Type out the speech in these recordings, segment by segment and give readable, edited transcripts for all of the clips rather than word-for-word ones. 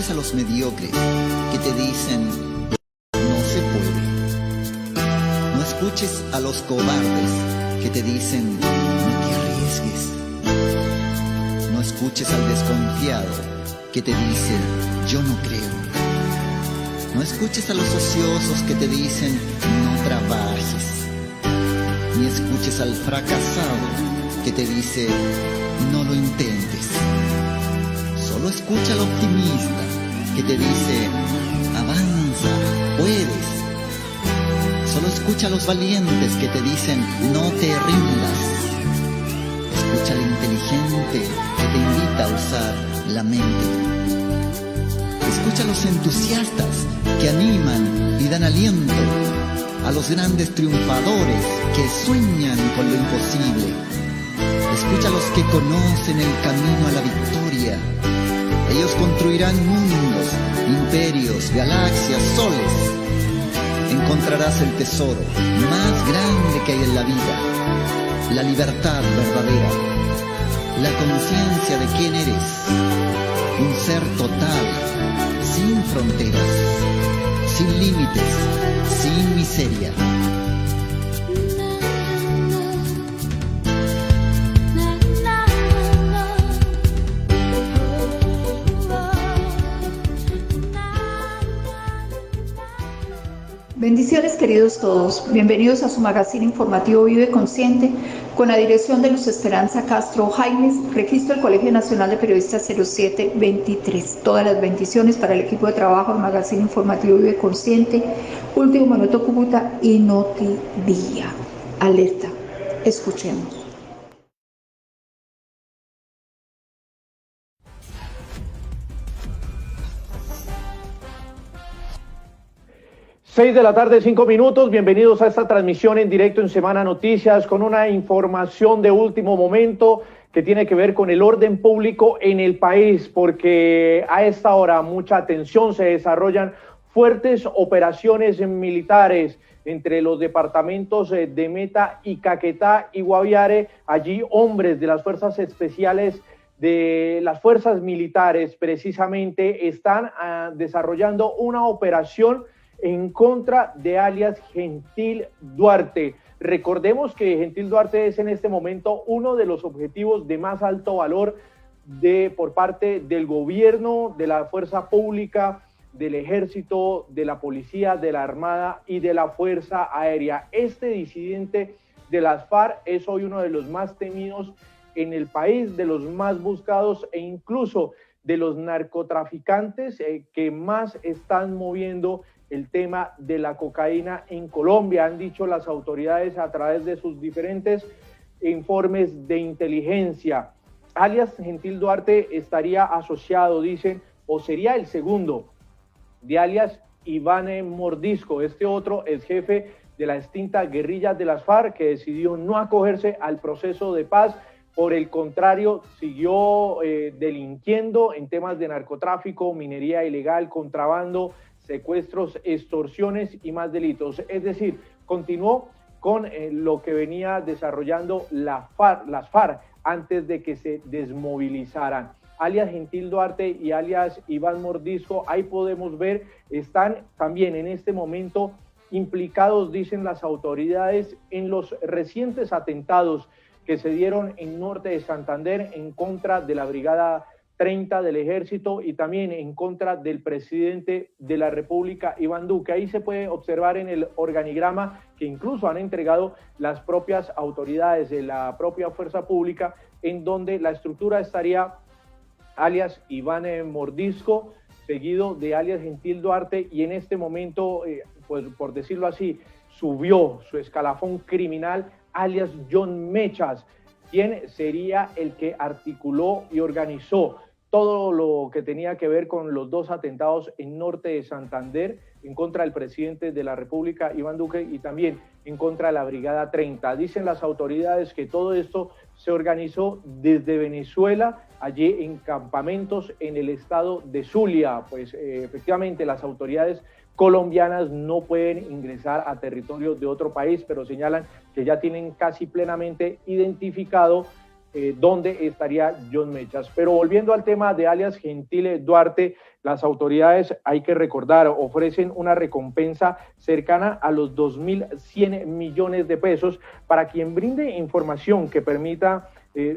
escuches a los mediocres que te dicen no se puede. No escuches a los cobardes que te dicen no te arriesgues. No escuches al desconfiado que te dice yo no creo. No escuches a los ociosos que te dicen no trabajes. Ni escuches al fracasado que te dice no lo intentes. Solo escucha al optimista que te dice avanza, puedes. Solo escucha a los valientes que te dicen no te rindas. Escucha al inteligente que te invita a usar la mente. Escucha a los entusiastas que animan y dan aliento. A los grandes triunfadores que sueñan con lo imposible. Escucha a los que conocen el camino a la victoria. Ellos construirán mundos, imperios, galaxias, soles. Encontrarás el tesoro más grande que hay en la vida. La libertad verdadera. La conciencia de quién eres. Un ser total, sin fronteras, sin límites, sin miseria. Bendiciones, queridos todos. Bienvenidos a su magazine informativo Vive Consciente, con la dirección de Luz Esperanza Castro Jaimes, registro del Colegio Nacional de Periodistas 0723. Todas las bendiciones para el equipo de trabajo del magazine informativo Vive Consciente, Último Minuto Cúcuta y Notidía. Alerta. Escuchemos. 6 de la tarde, 5 minutos. Bienvenidos a esta transmisión en directo en Semana Noticias con una información de último momento que tiene que ver con el orden público en el país, porque a esta hora mucha atención, se desarrollan fuertes operaciones militares entre los departamentos de Meta y Caquetá y Guaviare. Allí hombres de las fuerzas especiales de las fuerzas militares precisamente están desarrollando una operación en contra de alias Gentil Duarte. Recordemos que Gentil Duarte es en este momento uno de los objetivos de más alto valor por parte del gobierno, de la fuerza pública, del ejército, de la policía, de la armada y de la fuerza aérea. Este disidente de las FARC es hoy uno de los más temidos en el país, de los más buscados e incluso de los narcotraficantes que más están moviendo el tema de la cocaína en Colombia, han dicho las autoridades a través de sus diferentes informes de inteligencia. Alias Gentil Duarte estaría asociado, dicen, o sería el segundo de alias Iván Mordisco, este otro es jefe de la extinta guerrilla de las FARC, que decidió no acogerse al proceso de paz. Por el contrario, siguió delinquiendo en temas de narcotráfico, minería ilegal, contrabando, secuestros, extorsiones y más delitos. Es decir, continuó con lo que venía desarrollando las FARC antes de que se desmovilizaran. Alias Gentil Duarte y alias Iván Mordisco, ahí podemos ver, están también en este momento implicados, dicen las autoridades, en los recientes atentados que se dieron en norte de Santander en contra de la Brigada 30 del Ejército y también en contra del presidente de la República, Iván Duque. Ahí se puede observar en el organigrama que incluso han entregado las propias autoridades de la propia fuerza pública, en donde la estructura estaría alias Iván Mordisco, seguido de alias Gentil Duarte, y en este momento, pues por decirlo así, subió su escalafón criminal alias John Mechas, quien sería el que articuló y organizó todo lo que tenía que ver con los dos atentados en norte de Santander en contra del presidente de la República, Iván Duque, y también en contra de la Brigada 30. Dicen las autoridades que todo esto se organizó desde Venezuela, allí en campamentos en el estado de Zulia. Pues efectivamente las autoridades colombianas no pueden ingresar a territorio de otro país, pero señalan que ya tienen casi plenamente identificado dónde estaría John Mechas. Pero volviendo al tema de alias Gentil Duarte, las autoridades, hay que recordar, ofrecen una recompensa cercana a los 2.100 millones de pesos para quien brinde información que permita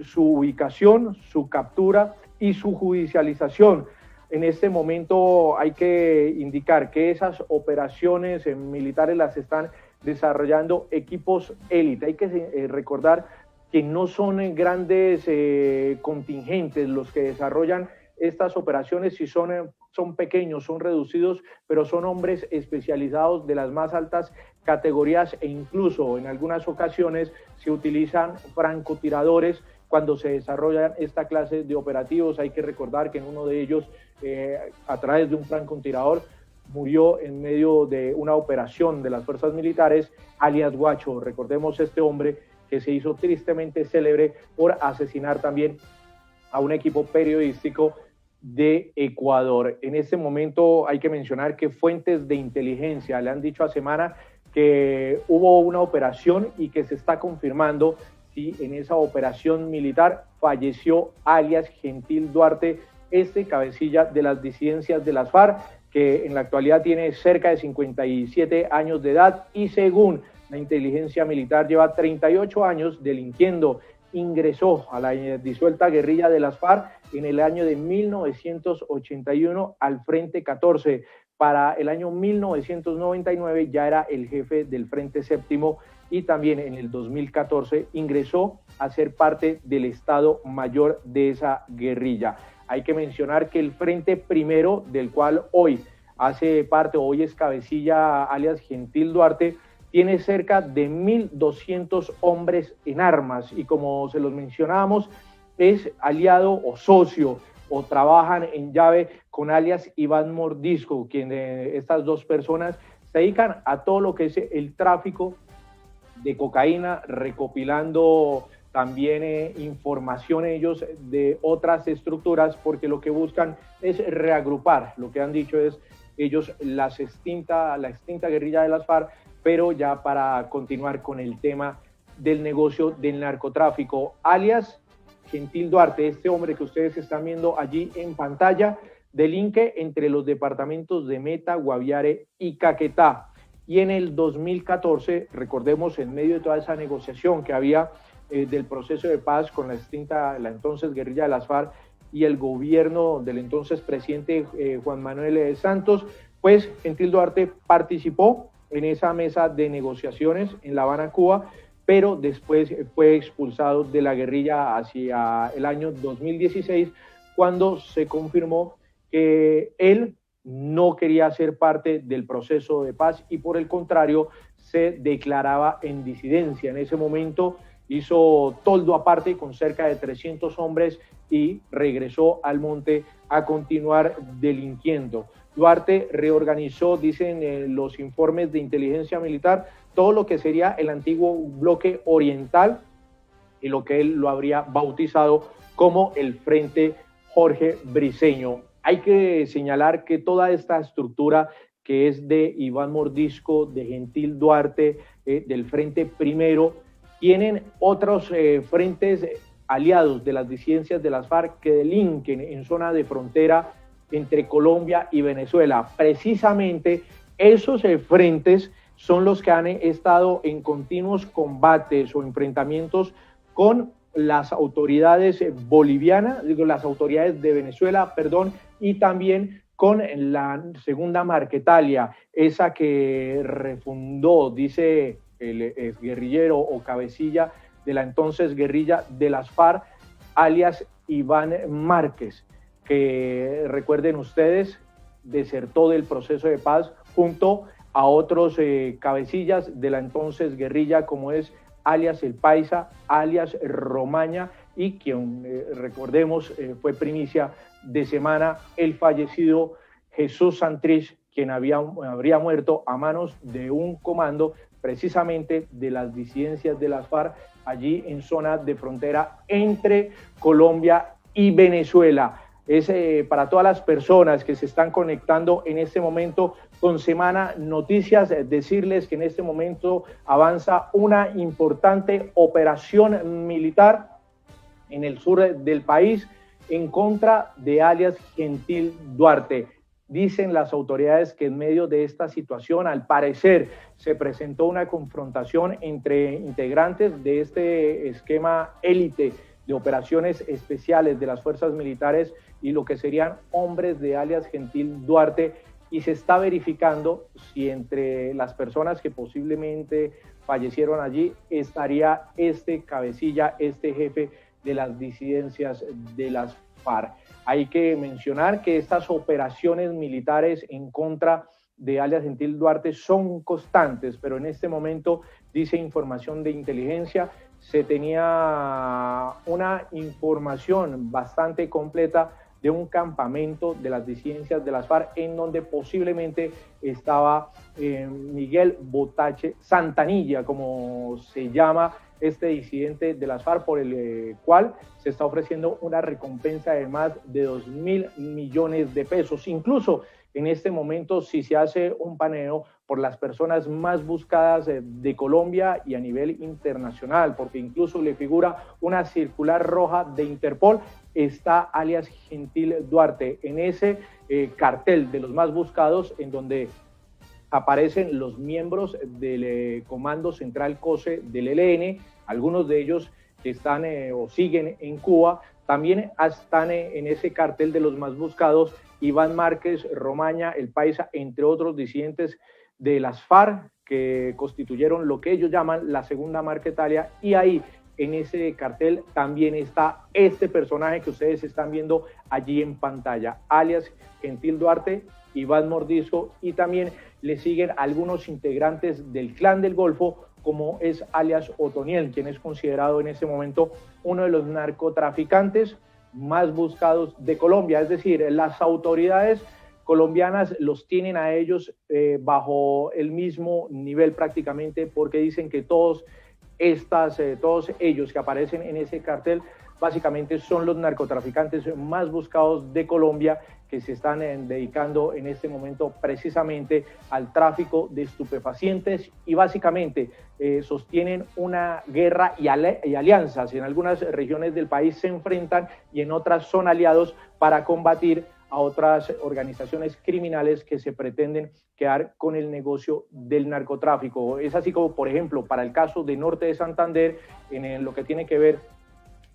su ubicación, su captura y su judicialización. En este momento hay que indicar que esas operaciones militares las están desarrollando equipos élite. Hay que recordar que no son grandes contingentes los que desarrollan estas operaciones, si son pequeños, son reducidos, pero son hombres especializados de las más altas categorías e incluso en algunas ocasiones se utilizan francotiradores cuando se desarrollan esta clase de operativos. Hay que recordar que en uno de ellos, a través de un francotirador, murió en medio de una operación de las fuerzas militares, alias Guacho. Recordemos este hombre que se hizo tristemente célebre por asesinar también a un equipo periodístico de Ecuador. En este momento hay que mencionar que fuentes de inteligencia le han dicho a Semana que hubo una operación y que se está confirmando si en esa operación militar falleció alias Gentil Duarte, este cabecilla de las disidencias de las FARC, que en la actualidad tiene cerca de 57 años de edad y según la inteligencia militar lleva 38 años delinquiendo. Ingresó a la disuelta guerrilla de las FARC en el año de 1981 al Frente 14. Para el año 1999 ya era el jefe del Frente Séptimo y también en el 2014 ingresó a ser parte del Estado Mayor de esa guerrilla. Hay que mencionar que el Frente Primero, del cual hoy hace parte, hoy es cabecilla alias Gentil Duarte, tiene cerca de 1.200 hombres en armas y como se los mencionábamos, es aliado o socio o trabajan en llave con alias Iván Mordisco, quien estas dos personas se dedican a todo lo que es el tráfico de cocaína, recopilando también información ellos de otras estructuras, porque lo que buscan es reagrupar, lo que han dicho es ellos la extinta guerrilla de las FARC, pero ya para continuar con el tema del negocio del narcotráfico. Alias Gentil Duarte, este hombre que ustedes están viendo allí en pantalla, delinque entre los departamentos de Meta, Guaviare y Caquetá. Y en el 2014, recordemos, en medio de toda esa negociación que había del proceso de paz con la entonces guerrilla de las FARC y el gobierno del entonces presidente Juan Manuel Santos, pues Gentil Duarte participó en esa mesa de negociaciones en La Habana, Cuba, pero después fue expulsado de la guerrilla hacia el año 2016, cuando se confirmó que él no quería ser parte del proceso de paz y por el contrario se declaraba en disidencia. En ese momento hizo toldo aparte con cerca de 300 hombres y regresó al monte a continuar delinquiendo. Duarte reorganizó, dicen los informes de inteligencia militar, todo lo que sería el antiguo bloque oriental y lo que él lo habría bautizado como el Frente Jorge Briceño. Hay que señalar que toda esta estructura que es de Iván Mordisco, de Gentil Duarte, del Frente Primero, tienen otros frentes aliados de las disidencias de las FARC que delinquen en zona de frontera entre Colombia y Venezuela. Precisamente esos frentes son los que han estado en continuos combates o enfrentamientos con las autoridades bolivianas, las autoridades de Venezuela, y también con la segunda Marquetalia, esa que refundó, dice el guerrillero o cabecilla de la entonces guerrilla de las FARC, alias Iván Márquez, que recuerden ustedes, desertó del proceso de paz junto a otros cabecillas de la entonces guerrilla, como es alias El Paisa, alias Romaña, y quien, recordemos, fue primicia de semana, el fallecido Jesús Santrich, quien habría muerto a manos de un comando precisamente de las disidencias de las FARC, allí en zona de frontera entre Colombia y Venezuela. Es para todas las personas que se están conectando en este momento con Semana Noticias, decirles que en este momento avanza una importante operación militar en el sur del país en contra de alias Gentil Duarte. Dicen las autoridades que en medio de esta situación, al parecer, se presentó una confrontación entre integrantes de este esquema élite de operaciones especiales de las fuerzas militares y lo que serían hombres de alias Gentil Duarte, y se está verificando si entre las personas que posiblemente fallecieron allí estaría este cabecilla, este jefe de las disidencias de las FARC. Hay que mencionar que estas operaciones militares en contra de alias Gentil Duarte son constantes, pero en este momento, dice información de inteligencia, se tenía una información bastante completa de un campamento de las disidencias de las FARC en donde posiblemente estaba Miguel Botache Santanilla, como se llama este disidente de las FARC, por el cual se está ofreciendo una recompensa de más de 2.000 millones de pesos. Incluso en este momento, si se hace un paneo por las personas más buscadas de Colombia y a nivel internacional, porque incluso le figura una circular roja de Interpol, está alias Gentil Duarte en ese cartel de los más buscados, en donde aparecen los miembros del Comando Central COSE del ELN, algunos de ellos que están o siguen en Cuba. También están en ese cartel de los más buscados Iván Márquez Romaña, el Paisa, entre otros disidentes de las FARC que constituyeron lo que ellos llaman la segunda Marquetalia, y ahí en ese cartel también está este personaje que ustedes están viendo allí en pantalla, alias Gentil Duarte, Iván Mordisco, y también le siguen algunos integrantes del Clan del Golfo, como es alias Otoniel, quien es considerado en este momento uno de los narcotraficantes más buscados de Colombia. Es decir, las autoridades colombianas los tienen a ellos bajo el mismo nivel prácticamente, porque dicen que todos ellos que aparecen en ese cartel básicamente son los narcotraficantes más buscados de Colombia, que se están dedicando en este momento precisamente al tráfico de estupefacientes, y básicamente sostienen una guerra y alianzas. En algunas regiones del país se enfrentan y en otras son aliados para combatir a otras organizaciones criminales que se pretenden quedar con el negocio del narcotráfico. Es así como, por ejemplo, para el caso de Norte de Santander, en lo que tiene que ver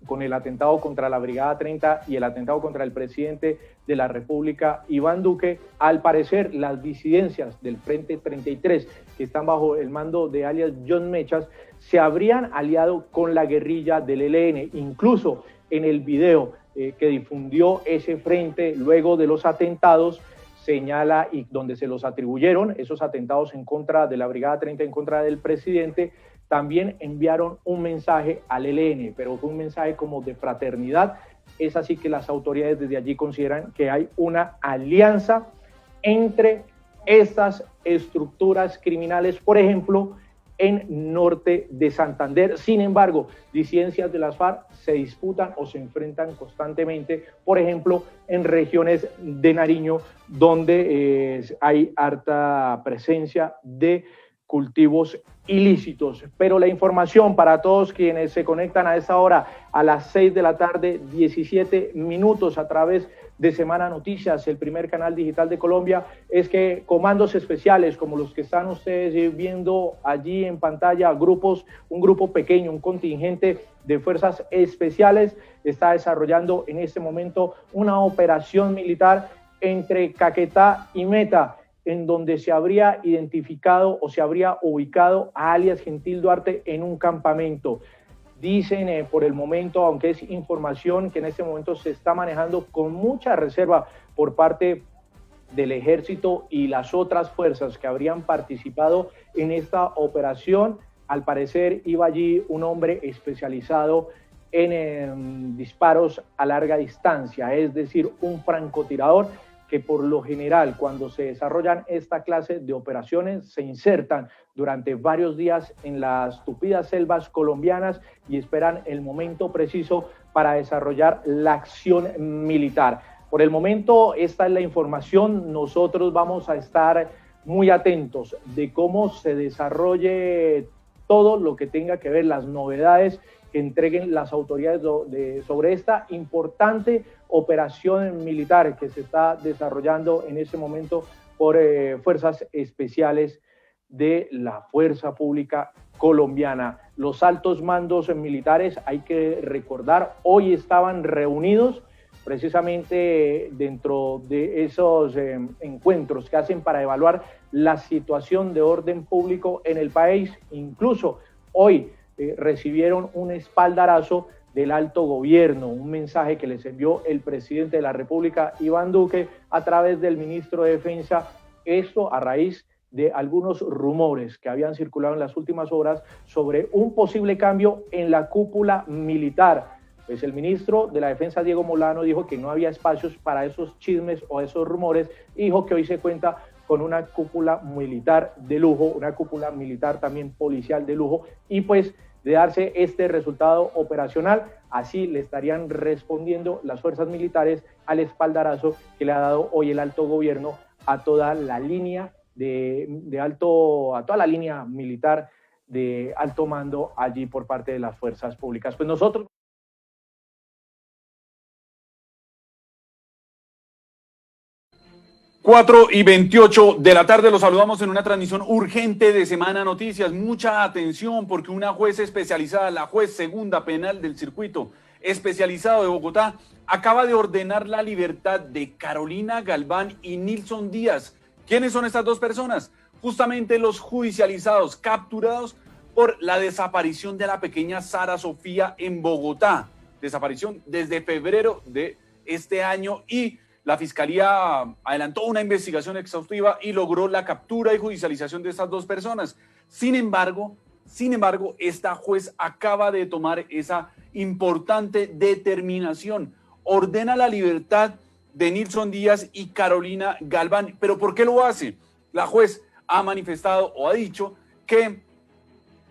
con el atentado contra la Brigada 30 y el atentado contra el presidente de la República, Iván Duque, al parecer las disidencias del Frente 33, que están bajo el mando de alias John Mechas, se habrían aliado con la guerrilla del ELN. Incluso en el video que difundió ese frente luego de los atentados, señala, y donde se los atribuyeron esos atentados en contra de la Brigada 30, en contra del presidente, también enviaron un mensaje al ELN, pero fue un mensaje como de fraternidad. Es así que las autoridades desde allí consideran que hay una alianza entre estas estructuras criminales, por ejemplo, en Norte de Santander. Sin embargo, disidencias de las FARC se disputan o se enfrentan constantemente, por ejemplo, en regiones de Nariño, donde hay harta presencia de cultivos ilícitos. Pero la información para todos quienes se conectan a esta hora, a las 6 de la tarde, 17 minutos, a través de Semana Noticias, el primer canal digital de Colombia, es que comandos especiales como los que están ustedes viendo allí en pantalla, un grupo pequeño, un contingente de fuerzas especiales, está desarrollando en este momento una operación militar entre Caquetá y Meta, en donde se habría identificado o se habría ubicado a alias Gentil Duarte en un campamento. Dicen por el momento, aunque es información que en este momento se está manejando con mucha reserva por parte del ejército y las otras fuerzas que habrían participado en esta operación, al parecer iba allí un hombre especializado en disparos a larga distancia, es decir, un francotirador, que por lo general cuando se desarrollan esta clase de operaciones se insertan durante varios días en las tupidas selvas colombianas y esperan el momento preciso para desarrollar la acción militar. Por el momento esta es la información. Nosotros vamos a estar muy atentos de cómo se desarrolle todo lo que tenga que ver, las novedades que entreguen las autoridades sobre esta importante operación militar que se está desarrollando en este momento por fuerzas especiales de la Fuerza Pública Colombiana. Los altos mandos militares, hay que recordar, hoy estaban reunidos precisamente dentro de esos encuentros que hacen para evaluar la situación de orden público en el país. Incluso hoy recibieron un espaldarazo del alto gobierno, un mensaje que les envió el presidente de la República, Iván Duque, a través del ministro de Defensa, esto a raíz de algunos rumores que habían circulado en las últimas horas sobre un posible cambio en la cúpula militar. Pues el ministro de la Defensa, Diego Molano, dijo que no había espacios para esos chismes o esos rumores, y dijo que hoy se cuenta con una cúpula militar de lujo, una cúpula militar también policial de lujo, y pues de darse este resultado operacional, así le estarían respondiendo las fuerzas militares al espaldarazo que le ha dado hoy el alto gobierno a toda la línea a toda la línea militar de alto mando allí por parte de las fuerzas públicas. Pues nosotros 4:28 de la tarde, los saludamos en una transmisión urgente de Semana Noticias. Mucha atención, porque una juez especializada, la juez segunda penal del circuito especializado de Bogotá, acaba de ordenar la libertad de Carolina Galván y Nilson Díaz. ¿Quiénes son estas dos personas? Justamente los judicializados, capturados por la desaparición de la pequeña Sara Sofía en Bogotá. Desaparición desde febrero de este año, y la Fiscalía adelantó una investigación exhaustiva y logró la captura y judicialización de estas dos personas. Sin embargo, esta juez acaba de tomar esa importante determinación. Ordena la libertad de Nilson Díaz y Carolina Galván. ¿Pero por qué lo hace? La juez ha manifestado o ha dicho que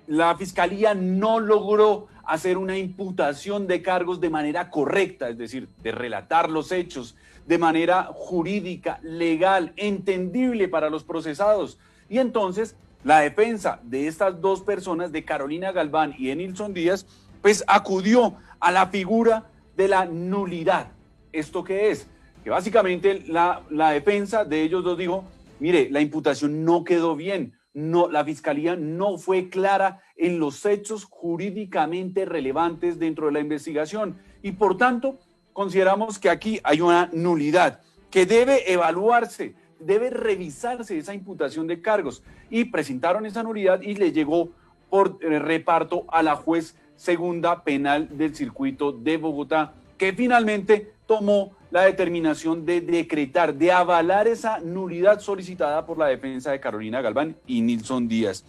la Fiscalía no logró hacer una imputación de cargos de manera correcta, es decir, de relatar los hechos de manera jurídica, legal, entendible para los procesados. Y entonces la defensa de estas dos personas, de Carolina Galván y de Nilson Díaz, pues acudió a la figura de la nulidad. ¿Esto qué es? Que básicamente la defensa de ellos dos dijo: mire, la imputación no quedó bien, no, la Fiscalía no fue clara en los hechos jurídicamente relevantes dentro de la investigación, y por tanto consideramos que aquí hay una nulidad que debe evaluarse, debe revisarse esa imputación de cargos, y presentaron esa nulidad y le llegó por reparto a la juez segunda penal del circuito de Bogotá, que finalmente tomó la determinación de decretar, de avalar esa nulidad solicitada por la defensa de Carolina Galván y Nilson Díaz.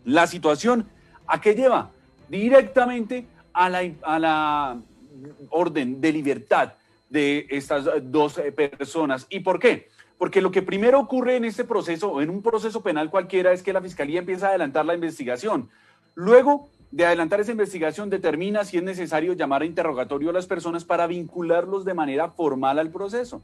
La situación, ¿a qué lleva? Directamente a la orden de libertad de estas dos personas. ¿Y por qué? Porque lo que primero ocurre en este proceso, en un proceso penal cualquiera, es que la Fiscalía empieza a adelantar la investigación. Luego de adelantar esa investigación, determina si es necesario llamar a interrogatorio a las personas para vincularlos de manera formal al proceso.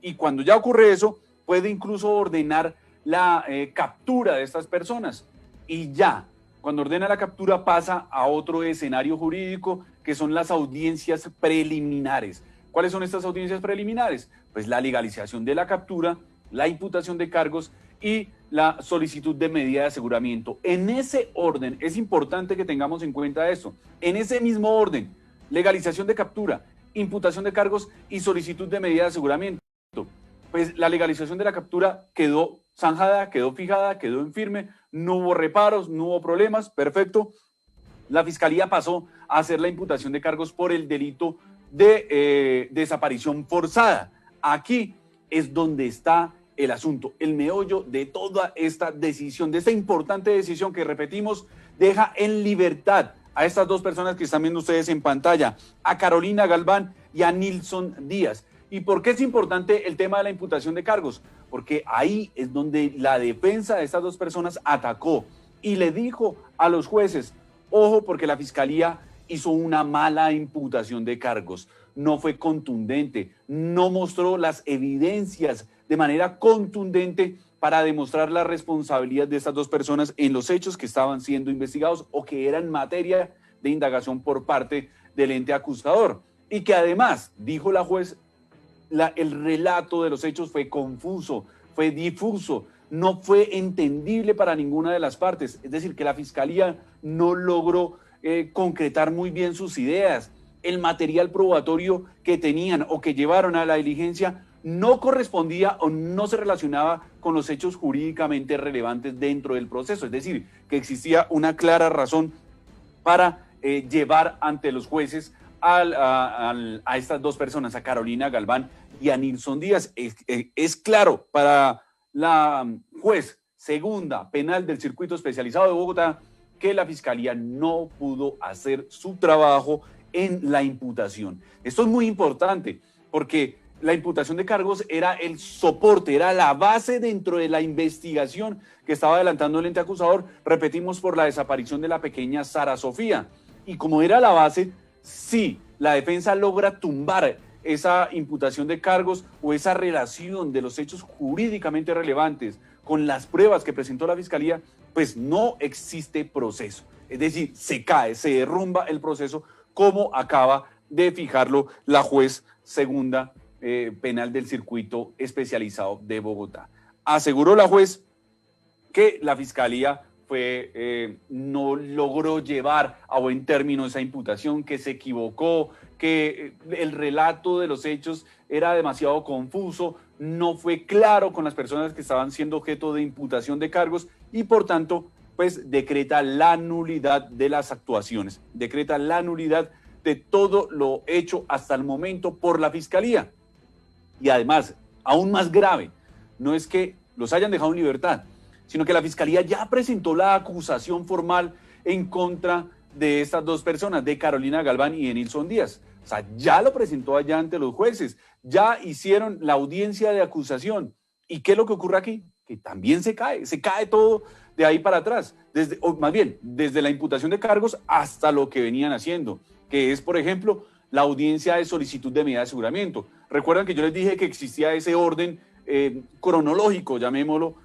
Y cuando ya ocurre eso, puede incluso ordenar la captura de estas personas. Y ya, cuando ordena la captura, pasa a otro escenario jurídico, que son las audiencias preliminares. ¿Cuáles son estas audiencias preliminares? Pues la legalización de la captura, la imputación de cargos y la solicitud de medida de aseguramiento. En ese orden, es importante que tengamos en cuenta esto, en ese mismo orden: legalización de captura, imputación de cargos y solicitud de medida de aseguramiento. Pues la legalización de la captura quedó zanjada, quedó fijada, quedó en firme, no hubo reparos, no hubo problemas, perfecto. La Fiscalía pasó a hacer la imputación de cargos por el delito de desaparición forzada. Aquí es donde está el asunto, el meollo de toda esta decisión, de esta importante decisión que, repetimos, deja en libertad a estas dos personas que están viendo ustedes en pantalla, a Carolina Galván y a Nilson Díaz. ¿Y por qué es importante el tema de la imputación de cargos? Porque ahí es donde la defensa de estas dos personas atacó y le dijo a los jueces: ojo, porque la Fiscalía hizo una mala imputación de cargos, no fue contundente, no mostró las evidencias de manera contundente para demostrar la responsabilidad de estas dos personas en los hechos que estaban siendo investigados o que eran materia de indagación por parte del ente acusador. Y que además, dijo la juez, el relato de los hechos fue confuso, fue difuso, no fue entendible para ninguna de las partes. Es decir, que la fiscalía no logró concretar muy bien sus ideas. El material probatorio que tenían o que llevaron a la diligencia no correspondía o no se relacionaba con los hechos jurídicamente relevantes dentro del proceso. Es decir, que existía una clara razón para llevar ante los jueces a estas dos personas, a Carolina Galván y a Nilson Díaz. Es claro para la juez segunda penal del Circuito Especializado de Bogotá que la fiscalía no pudo hacer su trabajo en la imputación. Esto es muy importante porque la imputación de cargos era el soporte, era la base dentro de la investigación que estaba adelantando el ente acusador, repetimos, por la desaparición de la pequeña Sara Sofía. Y como era la base, si la defensa logra tumbar esa imputación de cargos o esa relación de los hechos jurídicamente relevantes con las pruebas que presentó la fiscalía, pues no existe proceso. Es decir, se cae, se derrumba el proceso como acaba de fijarlo la juez segunda penal del Circuito Especializado de Bogotá. Aseguró la juez que la fiscalía no logró llevar a buen término esa imputación, que se equivocó, que el relato de los hechos era demasiado confuso, no fue claro con las personas que estaban siendo objeto de imputación de cargos y por tanto pues decreta la nulidad de las actuaciones, decreta la nulidad de todo lo hecho hasta el momento por la fiscalía. Y además, aún más grave, no es que los hayan dejado en libertad, sino que la fiscalía ya presentó la acusación formal en contra de estas dos personas, de Carolina Galván y de Nilson Díaz. O sea, ya lo presentó allá ante los jueces, ya hicieron la audiencia de acusación. ¿Y qué es lo que ocurre aquí? Que también se cae todo de ahí para atrás, desde la imputación de cargos hasta lo que venían haciendo, que es, por ejemplo, la audiencia de solicitud de medida de aseguramiento. Recuerdan que yo les dije que existía ese orden cronológico, llamémoslo,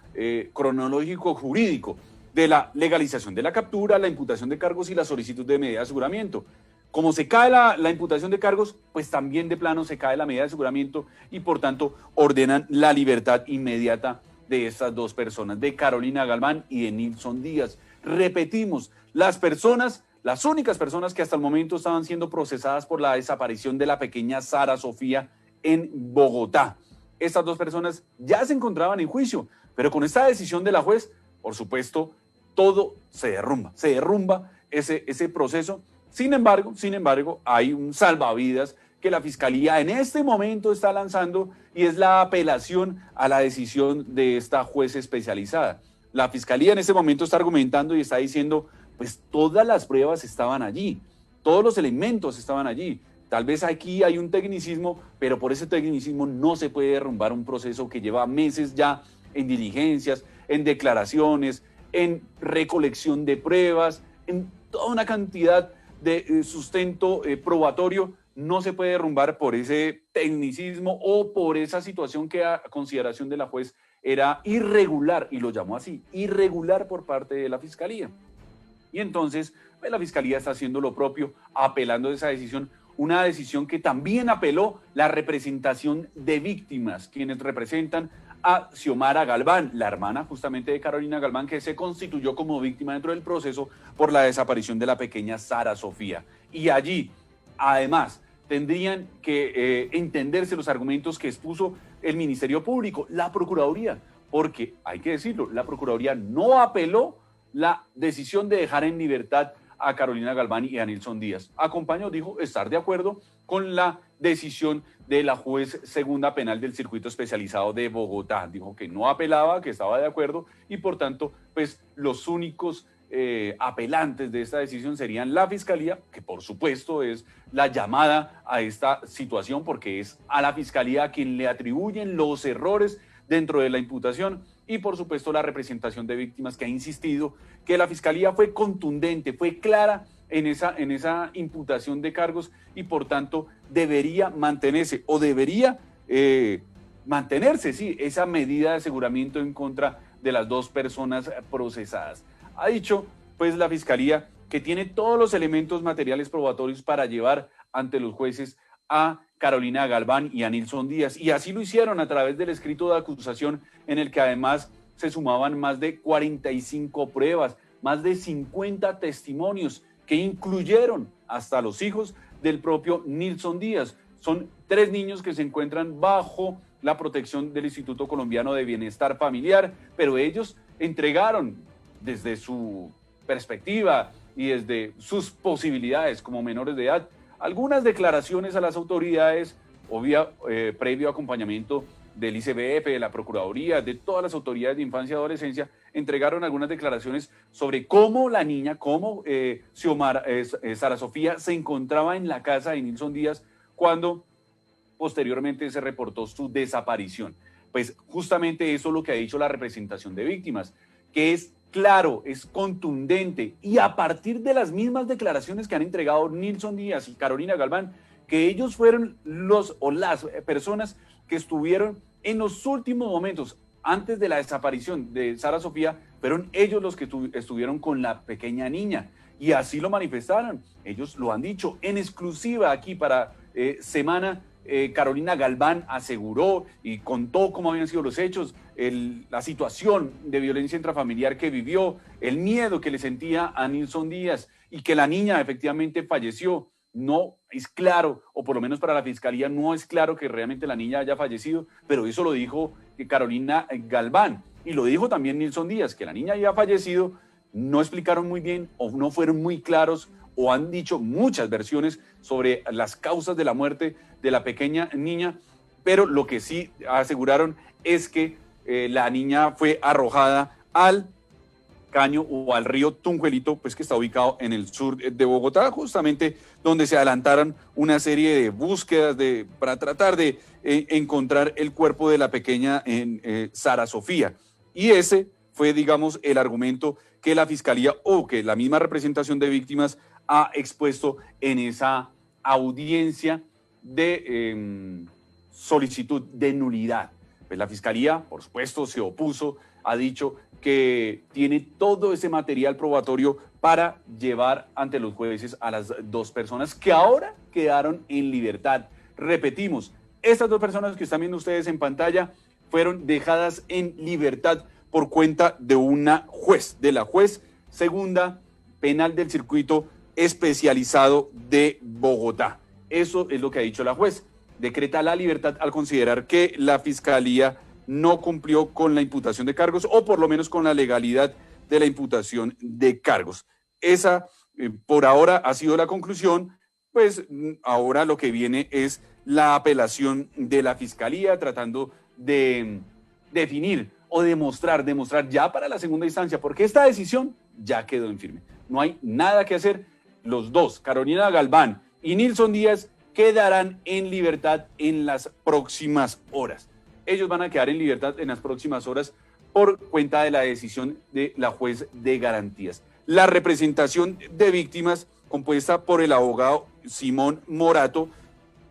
cronológico jurídico, de la legalización de la captura, la imputación de cargos y la solicitud de medida de aseguramiento. Como se cae la imputación de cargos, pues también de plano se cae la medida de aseguramiento y por tanto ordenan la libertad inmediata de estas dos personas, de Carolina Galván y de Nilson Díaz. Repetimos, las únicas personas que hasta el momento estaban siendo procesadas por la desaparición de la pequeña Sara Sofía en Bogotá. Estas dos personas ya se encontraban en juicio, pero con esta decisión de la juez, por supuesto, todo se derrumba ese proceso. Sin embargo, hay un salvavidas que la fiscalía en este momento está lanzando y es la apelación a la decisión de esta juez especializada. La fiscalía en este momento está argumentando y está diciendo, pues todas las pruebas estaban allí, todos los elementos estaban allí. Tal vez aquí hay un tecnicismo, pero por ese tecnicismo no se puede derrumbar un proceso que lleva meses ya en diligencias, en declaraciones, en recolección de pruebas, en toda una cantidad de sustento probatorio. No se puede derrumbar por ese tecnicismo o por esa situación que a consideración de la juez era irregular, y lo llamó así, irregular por parte de la fiscalía. Y entonces pues, la fiscalía está haciendo lo propio, apelando a esa decisión, una decisión que también apeló la representación de víctimas, quienes representan a Xiomara Galván, la hermana justamente de Carolina Galván, que se constituyó como víctima dentro del proceso por la desaparición de la pequeña Sara Sofía. Y allí, además, tendrían que entenderse los argumentos que expuso el Ministerio Público, la Procuraduría, porque, hay que decirlo, la Procuraduría no apeló la decisión de dejar en libertad a Carolina Galván y a Nilson Díaz. Acompañó, dijo, estar de acuerdo con la decisión de la juez segunda penal del Circuito Especializado de Bogotá. Dijo que no apelaba, que estaba de acuerdo y por tanto, pues los únicos apelantes de esta decisión serían la Fiscalía, que por supuesto es la llamada a esta situación porque es a la Fiscalía a quien le atribuyen los errores dentro de la imputación, y por supuesto la representación de víctimas, que ha insistido que la Fiscalía fue contundente, fue clara en esa imputación de cargos y por tanto debería mantenerse o debería mantenerse, sí, esa medida de aseguramiento en contra de las dos personas procesadas. Ha dicho, pues, la Fiscalía que tiene todos los elementos materiales probatorios para llevar ante los jueces a Carolina Galván y a Nilson Díaz, y así lo hicieron a través del escrito de acusación en el que además se sumaban más de 45 pruebas, más de 50 testimonios que incluyeron hasta los hijos del propio Nilson Díaz. Son 3 niños que se encuentran bajo la protección del Instituto Colombiano de Bienestar Familiar, pero ellos entregaron desde su perspectiva y desde sus posibilidades como menores de edad algunas declaraciones a las autoridades, previo acompañamiento del ICBF, de la Procuraduría, de todas las autoridades de infancia y adolescencia, entregaron algunas declaraciones sobre cómo la niña, cómo Sara Sofía se encontraba en la casa de Nilson Díaz cuando posteriormente se reportó su desaparición. Pues justamente eso es lo que ha dicho la representación de víctimas, que es claro, es contundente, y a partir de las mismas declaraciones que han entregado Nilson Díaz y Carolina Galván, que ellos fueron las personas que estuvieron en los últimos momentos, antes de la desaparición de Sara Sofía, fueron ellos los que estuvieron con la pequeña niña, y así lo manifestaron. Ellos lo han dicho en exclusiva aquí para Semana. Carolina Galván aseguró y contó cómo habían sido los hechos, la situación de violencia intrafamiliar que vivió, el miedo que le sentía a Nilson Díaz y que la niña efectivamente falleció. No es claro, o por lo menos para la Fiscalía no es claro que realmente la niña haya fallecido, pero eso lo dijo Carolina Galván y lo dijo también Nilson Díaz, que la niña había fallecido. No explicaron muy bien o no fueron muy claros o han dicho muchas versiones sobre las causas de la muerte de la pequeña niña, pero lo que sí aseguraron es que la niña fue arrojada al caño o al río Tunjuelito, pues que está ubicado en el sur de Bogotá, justamente donde se adelantaron una serie de búsquedas para tratar de encontrar el cuerpo de la pequeña Sara Sofía. Y ese fue, digamos, el argumento que la Fiscalía o que la misma representación de víctimas ha expuesto en esa audiencia de solicitud de nulidad. Pues la Fiscalía, por supuesto, se opuso, ha dicho que tiene todo ese material probatorio para llevar ante los jueces a las dos personas que ahora quedaron en libertad. Repetimos, estas dos personas que están viendo ustedes en pantalla fueron dejadas en libertad por cuenta de una juez, de la juez segunda penal del circuito especializado de Bogotá. Eso es lo que ha dicho la juez. Decreta la libertad al considerar que la Fiscalía no cumplió con la imputación de cargos o por lo menos con la legalidad de la imputación de cargos. Esa, por ahora, ha sido la conclusión. Pues ahora lo que viene es la apelación de la Fiscalía tratando de definir o demostrar ya para la segunda instancia, porque esta decisión ya quedó en firme. No hay nada que hacer. Los dos, Carolina Galván y Nilson Díaz, quedarán en libertad en las próximas horas. Ellos van a quedar en libertad en las próximas horas por cuenta de la decisión de la juez de garantías. La representación de víctimas, compuesta por el abogado Simón Morato,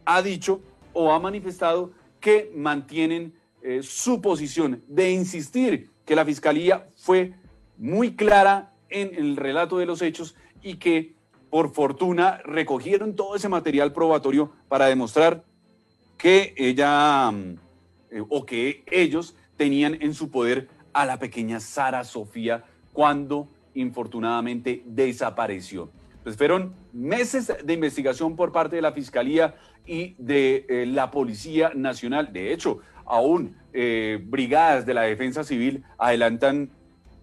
ha dicho o ha manifestado que mantienen su posición de insistir que la Fiscalía fue muy clara en el relato de los hechos y que por fortuna recogieron todo ese material probatorio para demostrar que ella o que ellos tenían en su poder a la pequeña Sara Sofía cuando infortunadamente desapareció. Pues fueron meses de investigación por parte de la Fiscalía y de la Policía Nacional. De hecho, aún brigadas de la Defensa Civil adelantan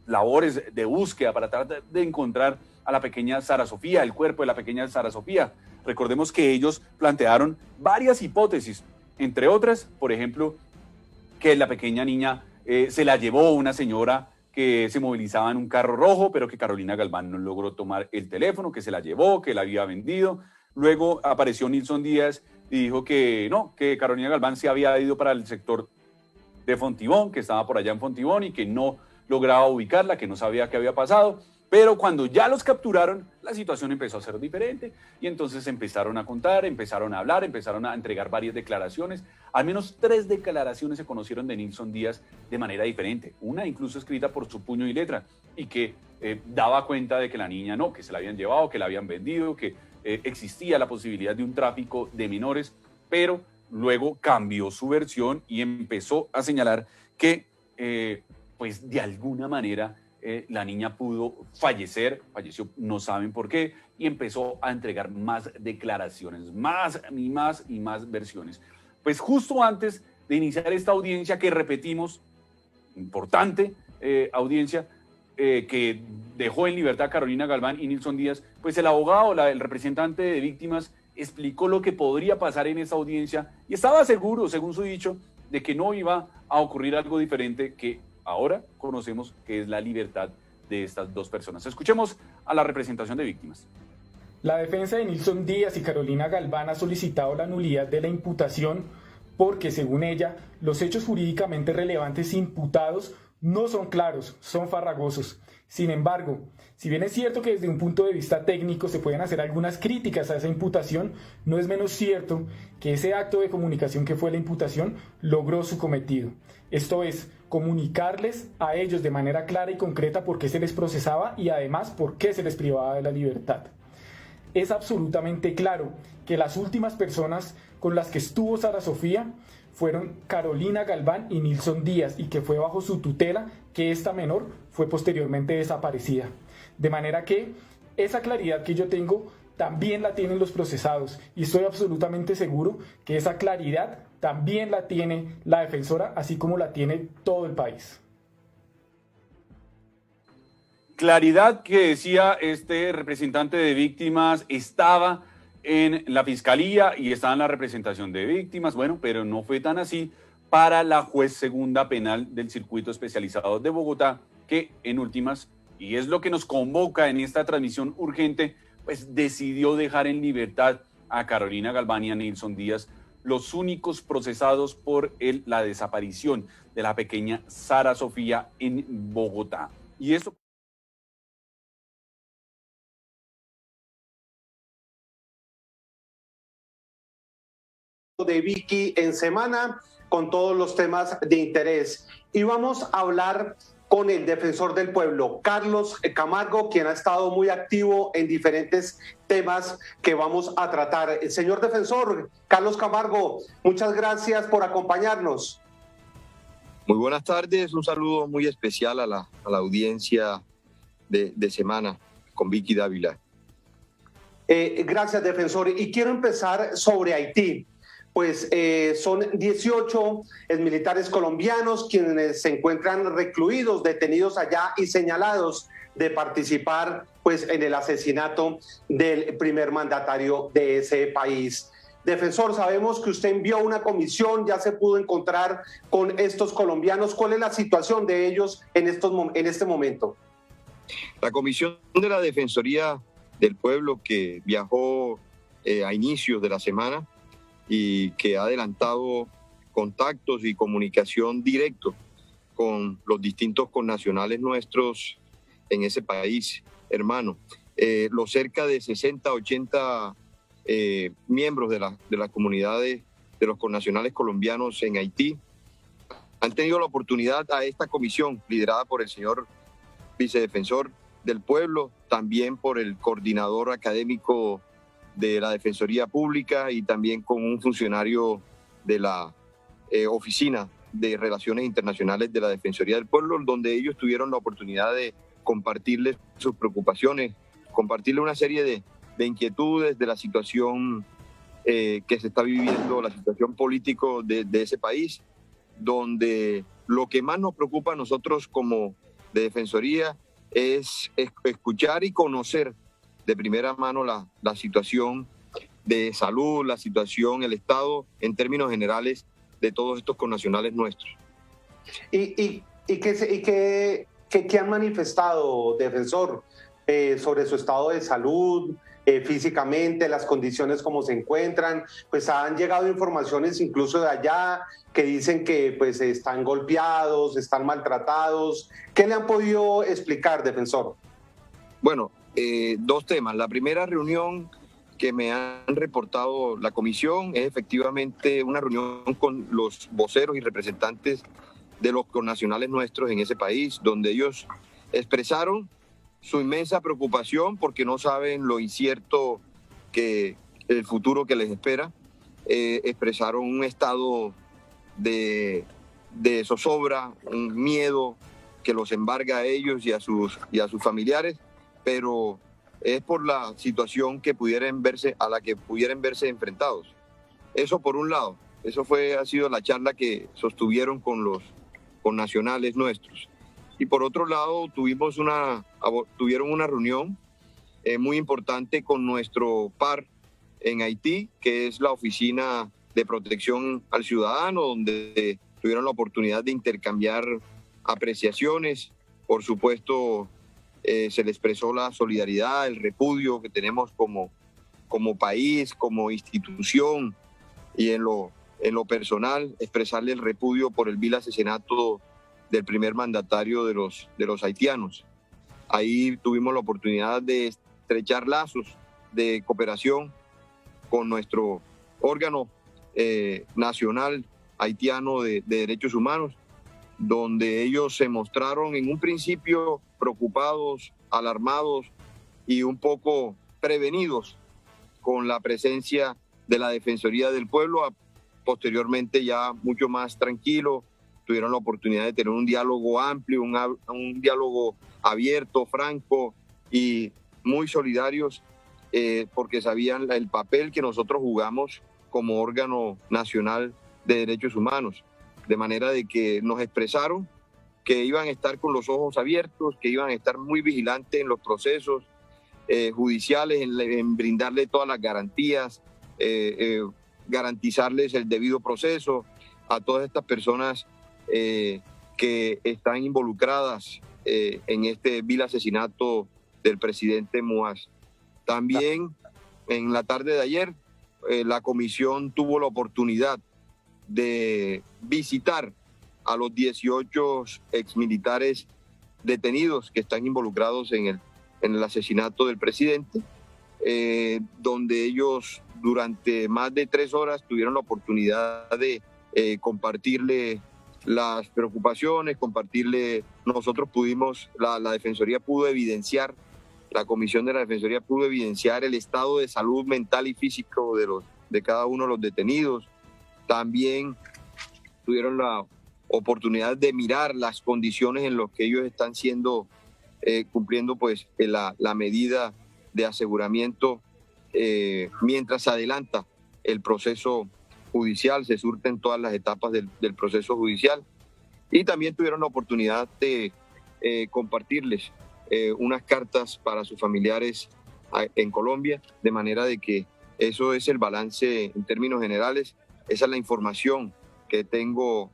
labores de búsqueda para tratar de encontrar a la pequeña Sara Sofía, el cuerpo de la pequeña Sara Sofía. Recordemos que ellos plantearon varias hipótesis, entre otras, por ejemplo, que la pequeña niña se la llevó una señora que se movilizaba en un carro rojo, pero que Carolina Galván no logró tomar el teléfono, que se la llevó, que la había vendido. Luego apareció Nilson Díaz y dijo que no, que Carolina Galván se había ido para el sector de Fontibón, que estaba por allá en Fontibón y que no lograba ubicarla, que no sabía qué había pasado. Pero cuando ya los capturaron, la situación empezó a ser diferente y entonces empezaron a contar, empezaron a hablar, empezaron a entregar varias declaraciones. Al menos 3 declaraciones se conocieron de Nilson Díaz de manera diferente. Una incluso escrita por su puño y letra y que daba cuenta de que la niña no, que se la habían llevado, que la habían vendido, que existía la posibilidad de un tráfico de menores, pero luego cambió su versión y empezó a señalar que pues de alguna manera la niña pudo falleció, no saben por qué, y empezó a entregar más declaraciones, más y más y más versiones. Pues justo antes de iniciar esta audiencia que repetimos, importante audiencia, que dejó en libertad a Carolina Galván y Nilson Díaz, pues el abogado, el representante de víctimas, explicó lo que podría pasar en esa audiencia y estaba seguro, según su dicho, de que no iba a ocurrir algo diferente que ahora conocemos que es la libertad de estas 2 personas. Escuchemos a la representación de víctimas. La defensa de Nilson Díaz y Carolina Galván ha solicitado la nulidad de la imputación porque, según ella, los hechos jurídicamente relevantes imputados no son claros, son farragosos. Sin embargo, si bien es cierto que desde un punto de vista técnico se pueden hacer algunas críticas a esa imputación, no es menos cierto que ese acto de comunicación que fue la imputación logró su cometido. Esto es, comunicarles a ellos de manera clara y concreta por qué se les procesaba y además por qué se les privaba de la libertad. Es absolutamente claro que las últimas personas con las que estuvo Sara Sofía fueron Carolina Galván y Nilson Díaz y que fue bajo su tutela que esta menor fue posteriormente desaparecida. De manera que esa claridad que yo tengo también la tienen los procesados y estoy absolutamente seguro que esa claridad también la tiene la defensora, así como la tiene todo el país. Claridad que decía este representante de víctimas estaba en la fiscalía y estaba en la representación de víctimas, bueno, pero no fue tan así para la juez segunda penal del circuito especializado de Bogotá, que en últimas, y es lo que nos convoca en esta transmisión urgente, pues decidió dejar en libertad a Carolina Galván y a Nilson Díaz, los únicos procesados por la desaparición de la pequeña Sara Sofía en Bogotá. Y esto de Vicky en semana con todos los temas de interés. Y vamos a hablar con el defensor del pueblo, Carlos Camargo, quien ha estado muy activo en diferentes temas que vamos a tratar. El señor defensor, Carlos Camargo, muchas gracias por acompañarnos. Muy buenas tardes, un saludo muy especial a la audiencia de semana con Vicky Dávila. Gracias, defensor. Y quiero empezar sobre Haití. Pues son 18 militares colombianos quienes se encuentran recluidos, detenidos allá y señalados de participar pues en el asesinato del primer mandatario de ese país. Defensor, sabemos que usted envió una comisión, ya se pudo encontrar con estos colombianos. ¿Cuál es la situación de ellos en este momento? La comisión de la Defensoría del Pueblo que viajó a inicios de la semana y que ha adelantado contactos y comunicación directo con los distintos connacionales nuestros en ese país, hermano. Los cerca de 60, 80 miembros de las comunidades de los connacionales colombianos en Haití han tenido la oportunidad a esta comisión liderada por el señor vicedefensor del pueblo, también por el coordinador académico de la Defensoría Pública y también con un funcionario de la Oficina de Relaciones Internacionales de la Defensoría del Pueblo, donde ellos tuvieron la oportunidad de compartirles sus preocupaciones, compartirles una serie de inquietudes de la situación que se está viviendo, la situación político de ese país, donde lo que más nos preocupa a nosotros como de Defensoría es escuchar y conocer de primera mano la situación de salud, la situación, el estado en términos generales de todos estos connacionales nuestros. ¿Y qué han manifestado, defensor, sobre su estado de salud, físicamente, las condiciones como se encuentran? Pues han llegado informaciones incluso de allá que dicen que pues están golpeados, están maltratados. ¿Qué le han podido explicar, defensor? Bueno, dos temas. La primera reunión que me han reportado la comisión es efectivamente una reunión con los voceros y representantes de los connacionales nuestros en ese país, donde ellos expresaron su inmensa preocupación porque no saben lo incierto que el futuro que les espera. Expresaron un estado de zozobra, un miedo que los embarga a ellos y a sus familiares, pero es por la situación a la que pudieran verse enfrentados. Eso por un lado, ha sido la charla que sostuvieron con los connacionales nuestros. Y por otro lado, tuvieron una reunión muy importante con nuestro par en Haití, que es la Oficina de Protección al Ciudadano, donde tuvieron la oportunidad de intercambiar apreciaciones. Por supuesto, se le expresó la solidaridad, el repudio que tenemos como país, como institución, y en lo personal, expresarle el repudio por el vil asesinato del primer mandatario de los haitianos. Ahí tuvimos la oportunidad de estrechar lazos de cooperación con nuestro órgano nacional haitiano de derechos humanos, donde ellos se mostraron en un principio preocupados, alarmados y un poco prevenidos con la presencia de la Defensoría del Pueblo. Posteriormente, ya mucho más tranquilo, tuvieron la oportunidad de tener un diálogo amplio, un diálogo abierto, franco y muy solidarios, porque sabían el papel que nosotros jugamos como órgano nacional de derechos humanos. De manera de que nos expresaron que iban a estar con los ojos abiertos, que iban a estar muy vigilantes en los procesos judiciales, en brindarle todas las garantías, garantizarles el debido proceso a todas estas personas que están involucradas en este vil asesinato del presidente Moaz. También en la tarde de ayer, la comisión tuvo la oportunidad de visitar a los 18 exmilitares detenidos que están involucrados en el asesinato del presidente, donde ellos durante más de 3 horas tuvieron la oportunidad de compartirle las preocupaciones, nosotros pudimos, la Defensoría pudo evidenciar, la Comisión de la Defensoría pudo evidenciar el estado de salud mental y físico de cada uno de los detenidos. También tuvieron la oportunidad de mirar las condiciones en las que ellos están cumpliendo pues la medida de aseguramiento mientras se adelanta el proceso judicial, se surten todas las etapas del proceso judicial. Y también tuvieron la oportunidad de compartirles unas cartas para sus familiares en Colombia, de manera de que eso es el balance en términos generales. Esa es la información que tengo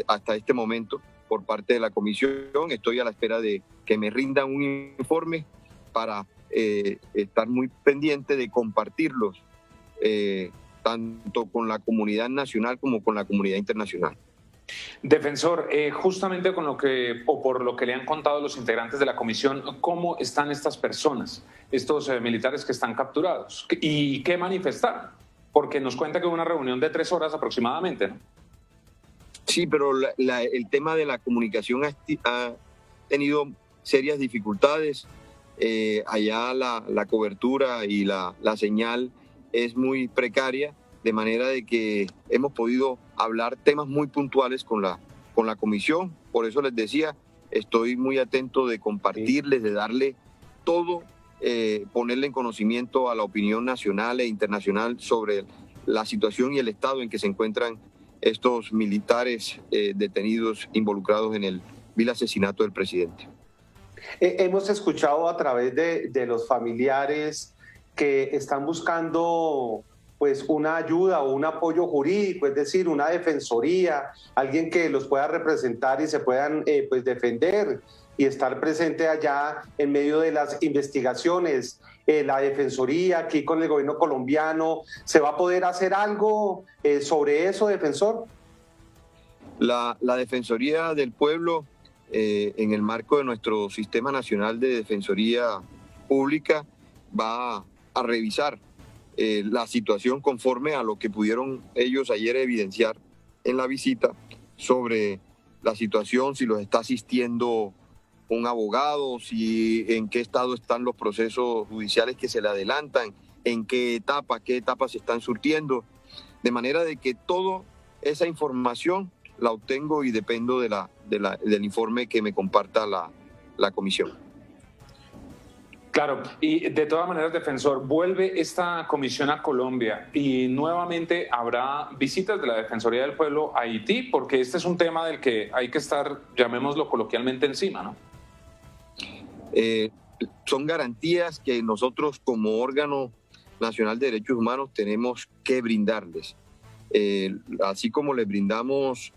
hasta este momento por parte de la comisión. Estoy a la espera de que me rindan un informe para estar muy pendiente de compartirlos tanto con la comunidad nacional como con la comunidad internacional. Defensor, justamente por lo que le han contado los integrantes de la comisión, ¿cómo están estas personas, estos militares que están capturados? ¿Y qué manifestaron? Porque nos cuenta que hubo una reunión de 3 horas aproximadamente, ¿no? Sí, pero el tema de la comunicación ha tenido serias dificultades. Allá la cobertura y la señal es muy precaria, de manera de que hemos podido hablar temas muy puntuales con la comisión. Por eso les decía, estoy muy atento de compartirles, de darle todo, ponerle en conocimiento a la opinión nacional e internacional sobre la situación y el estado en que se encuentran estos militares detenidos involucrados en el vil asesinato del presidente. Hemos escuchado a través de los familiares que están buscando pues una ayuda o un apoyo jurídico, es decir, una defensoría, alguien que los pueda representar y se puedan pues defender y estar presente allá en medio de las investigaciones. La defensoría aquí con el gobierno colombiano, ¿se va a poder hacer algo sobre eso, defensor? La Defensoría del Pueblo, en el marco de nuestro Sistema Nacional de Defensoría Pública va a revisar la situación conforme a lo que pudieron ellos ayer evidenciar en la visita sobre la situación, si los está asistiendo un abogado, si en qué estado están los procesos judiciales que se le adelantan, en qué etapas se están surtiendo, de manera de que toda esa información la obtengo y dependo del informe que me comparta la comisión. Claro, y de todas maneras, defensor, vuelve esta comisión a Colombia y nuevamente habrá visitas de la Defensoría del Pueblo a Haití, porque este es un tema del que hay que estar, llamémoslo coloquialmente, encima, ¿no? Son garantías que nosotros como órgano nacional de derechos humanos tenemos que brindarles. Así como le brindamos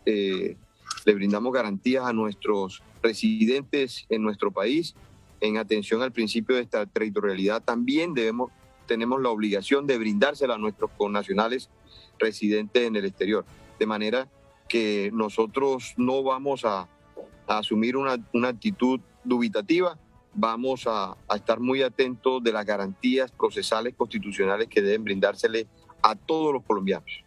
garantías a nuestros residentes en nuestro país, en atención al principio de esta territorialidad, también tenemos la obligación de brindársela a nuestros connacionales residentes en el exterior. De manera que nosotros no vamos a asumir una actitud dubitativa, vamos a estar muy atentos de las garantías procesales constitucionales que deben brindársele a todos los colombianos.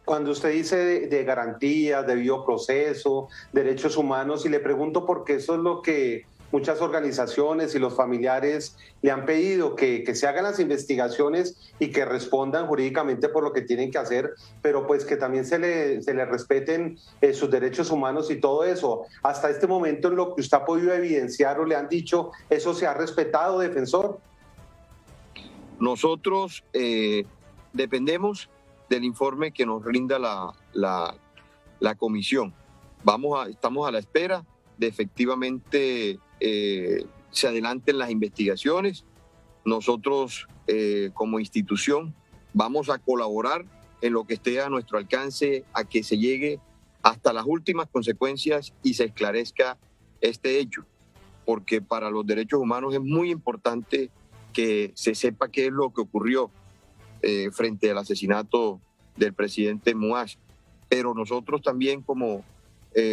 Cuando usted dice de garantías, debido proceso, derechos humanos, y le pregunto porque eso es lo que muchas organizaciones y los familiares le han pedido, que se hagan las investigaciones y que respondan jurídicamente por lo que tienen que hacer, pero pues que también se le respeten sus derechos humanos y todo eso. Hasta este momento, en lo que usted ha podido evidenciar o le han dicho, ¿eso se ha respetado, defensor? Nosotros dependemos del informe que nos rinda la comisión. Estamos a la espera de efectivamente se adelanten las investigaciones. Nosotros como institución vamos a colaborar en lo que esté a nuestro alcance a que se llegue hasta las últimas consecuencias y se esclarezca este hecho, porque para los derechos humanos es muy importante que se sepa qué es lo que ocurrió frente al asesinato del presidente Muash. Pero nosotros también como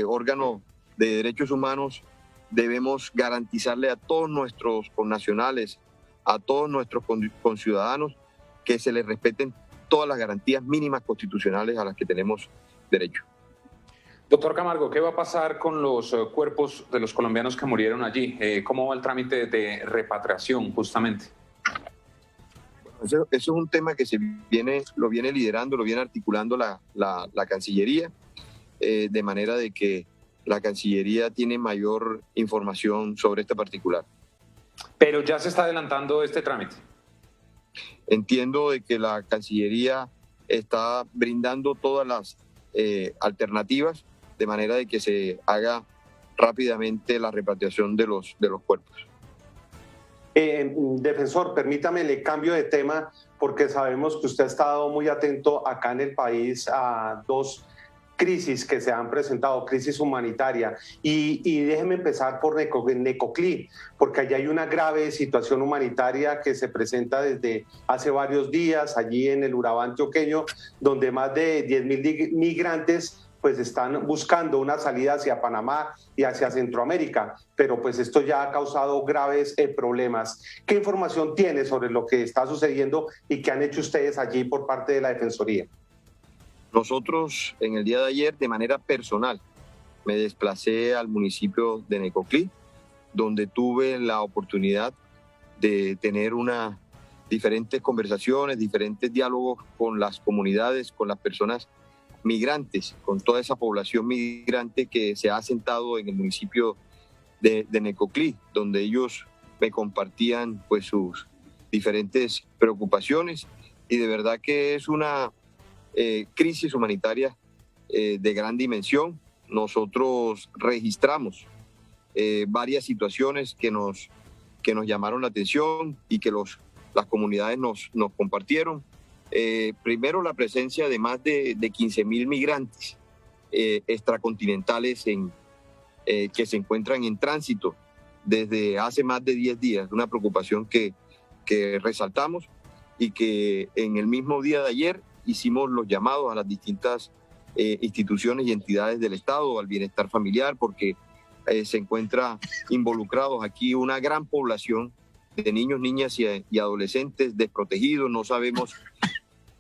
órgano de derechos humanos debemos garantizarle a todos nuestros connacionales, a todos nuestros conciudadanos, que se les respeten todas las garantías mínimas constitucionales a las que tenemos derecho. Doctor Camargo, ¿qué va a pasar con los cuerpos de los colombianos que murieron allí? ¿Cómo va el trámite de repatriación, justamente? Eso es un tema que lo viene liderando, lo viene articulando la Cancillería, de manera de que la Cancillería tiene mayor información sobre este particular. Pero ya se está adelantando este trámite. Entiendo de que la Cancillería está brindando todas las alternativas, de manera de que se haga rápidamente la repatriación de los cuerpos. Defensor, permítame, le cambio de tema porque sabemos que usted ha estado muy atento acá en el país a dos crisis que se han presentado, crisis humanitaria, y déjeme empezar por Necoclí, porque allí hay una grave situación humanitaria que se presenta desde hace varios días, allí en el Urabá antioqueño, donde más de 10.000 migrantes pues están buscando una salida hacia Panamá y hacia Centroamérica, pero pues esto ya ha causado graves problemas. ¿Qué información tiene sobre lo que está sucediendo y qué han hecho ustedes allí por parte de la Defensoría? Nosotros en el día de ayer, de manera personal, me desplacé al municipio de Necoclí, donde tuve la oportunidad de tener diferentes conversaciones, diferentes diálogos con las comunidades, con las personas migrantes, con toda esa población migrante que se ha asentado en el municipio de Necoclí, donde ellos me compartían pues sus diferentes preocupaciones, y de verdad que es una crisis humanitaria de gran dimensión. Nosotros registramos varias situaciones que nos llamaron la atención y que las comunidades nos compartieron. Primero, la presencia de más de 15.000 migrantes extracontinentales que se encuentran en tránsito desde hace más de 10 días. Una preocupación que resaltamos y que en el mismo día de ayer hicimos los llamados a las distintas instituciones y entidades del Estado, al bienestar familiar, porque se encuentra involucrados aquí una gran población niños, niñas y adolescentes desprotegidos, no sabemos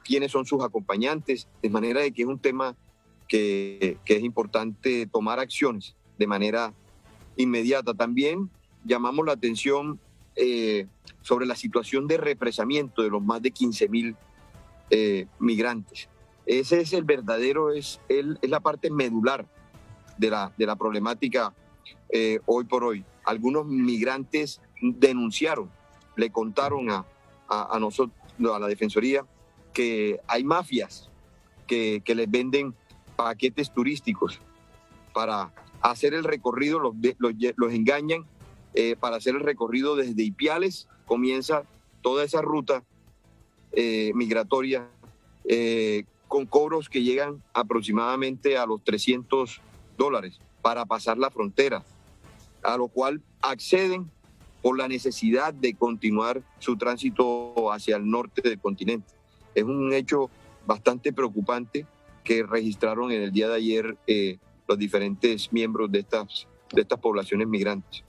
quiénes son sus acompañantes, de manera de que es un tema que es importante tomar acciones de manera inmediata. También llamamos la atención sobre la situación de represamiento de los más de 15.000 migrantes. Ese es el verdadero, es la parte medular de la problemática hoy por hoy. Algunos migrantes denunciaron, le contaron a nosotros, a la Defensoría, que hay mafias que les venden paquetes turísticos para hacer el recorrido, los engañan para hacer el recorrido desde Ipiales, comienza toda esa ruta migratoria con cobros que llegan aproximadamente a los $300 para pasar la frontera, a lo cual acceden por la necesidad de continuar su tránsito hacia el norte del continente. Es un hecho bastante preocupante que registraron en el día de ayer los diferentes miembros de estas poblaciones migrantes.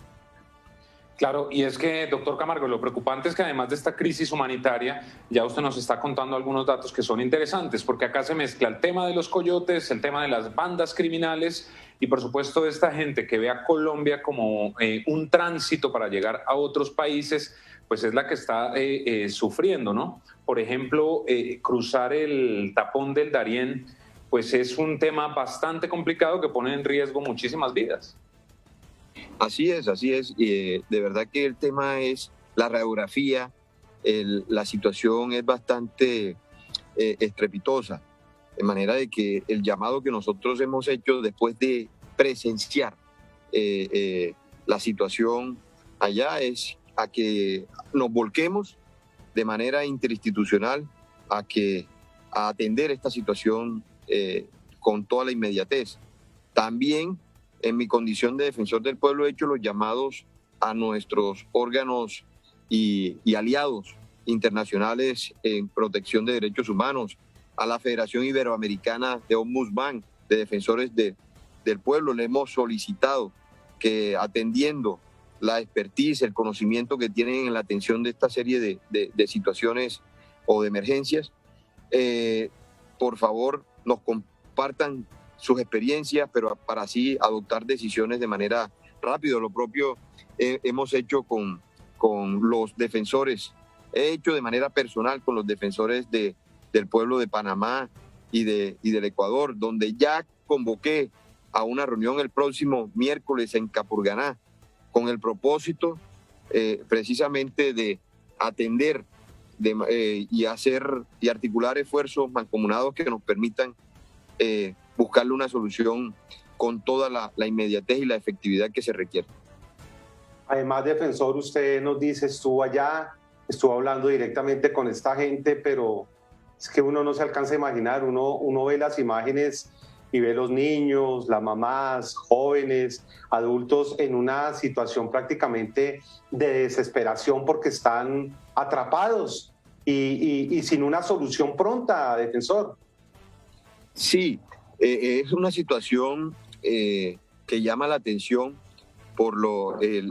Claro, y es que, doctor Camargo, lo preocupante es que además de esta crisis humanitaria, ya usted nos está contando algunos datos que son interesantes, porque acá se mezcla el tema de los coyotes, el tema de las bandas criminales y, por supuesto, esta gente que ve a Colombia como un tránsito para llegar a otros países, pues es la que está sufriendo, ¿no? Por ejemplo, cruzar el tapón del Darién, pues es un tema bastante complicado que pone en riesgo muchísimas vidas. Así es. De verdad que el tema es la radiografía, la situación es bastante estrepitosa, de manera de que el llamado que nosotros hemos hecho después de presenciar la situación allá es a que nos volquemos de manera interinstitucional a atender esta situación con toda la inmediatez. También en mi condición de defensor del pueblo he hecho los llamados a nuestros órganos y aliados internacionales en protección de derechos humanos, a la Federación Iberoamericana de Ombudsman, de Defensores del Pueblo. Le hemos solicitado que, atendiendo la expertise, el conocimiento que tienen en la atención de esta serie de situaciones o de emergencias, por favor nos compartan sus experiencias, pero para así adoptar decisiones de manera rápida. Lo propio hemos hecho con los defensores, he hecho de manera personal con los defensores del pueblo de Panamá y del Ecuador, donde ya convoqué a una reunión el próximo miércoles en Capurganá, con el propósito precisamente de atender y articular esfuerzos mancomunados que nos permitan buscarle una solución con toda la inmediatez y la efectividad que se requiere. Además, defensor, usted nos dice, estuvo allá, estuvo hablando directamente con esta gente, pero es que uno no se alcanza a imaginar, uno ve las imágenes y ve los niños, las mamás, jóvenes, adultos en una situación prácticamente de desesperación porque están atrapados y sin una solución pronta, defensor. Sí, es una situación que llama la atención por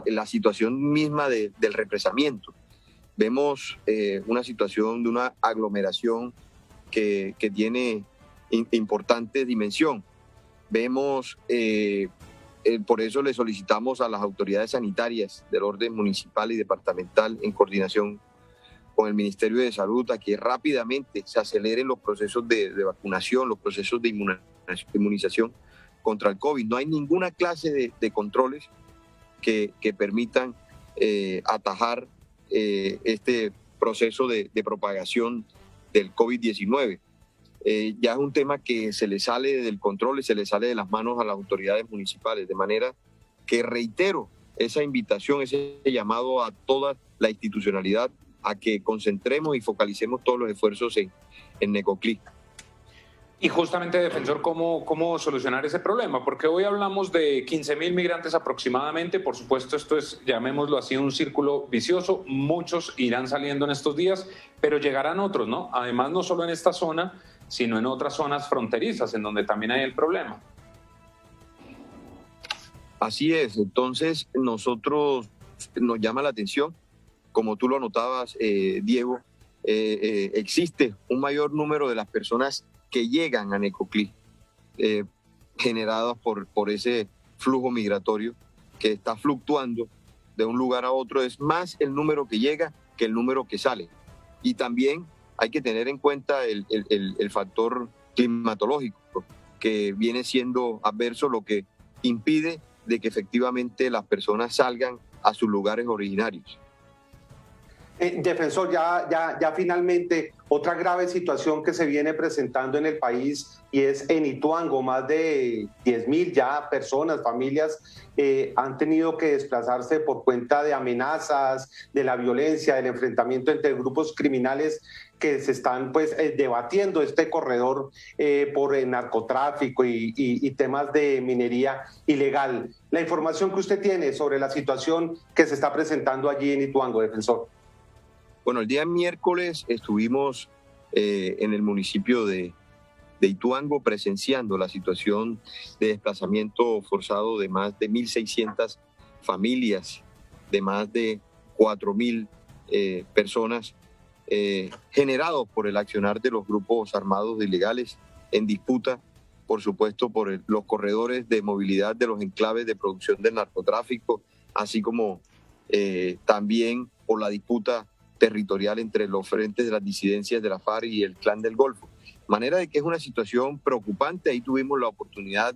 la situación misma del represamiento. Vemos una situación de una aglomeración que tiene importante dimensión. Vemos, por eso le solicitamos a las autoridades sanitarias del orden municipal y departamental, en coordinación con el Ministerio de Salud, a que rápidamente se aceleren los procesos de vacunación, los procesos de inmunización contra el COVID. No hay ninguna clase de controles que permitan atajar este proceso de propagación del COVID-19. Ya es un tema que se le sale del control y se le sale de las manos a las autoridades municipales, de manera que reitero esa invitación, ese llamado a toda la institucionalidad a que concentremos y focalicemos todos los esfuerzos en Necoclí. Y justamente, defensor, ¿cómo solucionar ese problema? Porque hoy hablamos de 15.000 migrantes aproximadamente. Por supuesto, esto es, llamémoslo así, un círculo vicioso. Muchos irán saliendo en estos días, pero llegarán otros, ¿no? Además, no solo en esta zona, sino en otras zonas fronterizas, en donde también hay el problema. Así es. Entonces, nosotros nos llama la atención como tú lo anotabas, Diego, existe un mayor número de las personas que llegan a Necoclí, generadas por ese flujo migratorio que está fluctuando de un lugar a otro. Es más el número que llega que el número que sale. Y también hay que tener en cuenta el factor climatológico, que viene siendo adverso, lo que impide de que efectivamente las personas salgan a sus lugares originarios. Defensor, ya finalmente, otra grave situación que se viene presentando en el país, y es en Ituango. Más de 10.000 ya personas, familias, han tenido que desplazarse por cuenta de amenazas, de la violencia, del enfrentamiento entre grupos criminales que se están pues debatiendo este corredor por el narcotráfico y temas de minería ilegal. La información que usted tiene sobre la situación que se está presentando allí en Ituango, defensor. Bueno, el día miércoles estuvimos en el municipio de Ituango presenciando la situación de desplazamiento forzado de más de 1.600 familias, de más de 4.000 personas, generados por el accionar de los grupos armados ilegales en disputa, por supuesto, por los corredores de movilidad de los enclaves de producción del narcotráfico, así como también por la disputa territorial entre los frentes de las disidencias de la FARC y el Clan del Golfo. Manera de que es una situación preocupante. Ahí tuvimos la oportunidad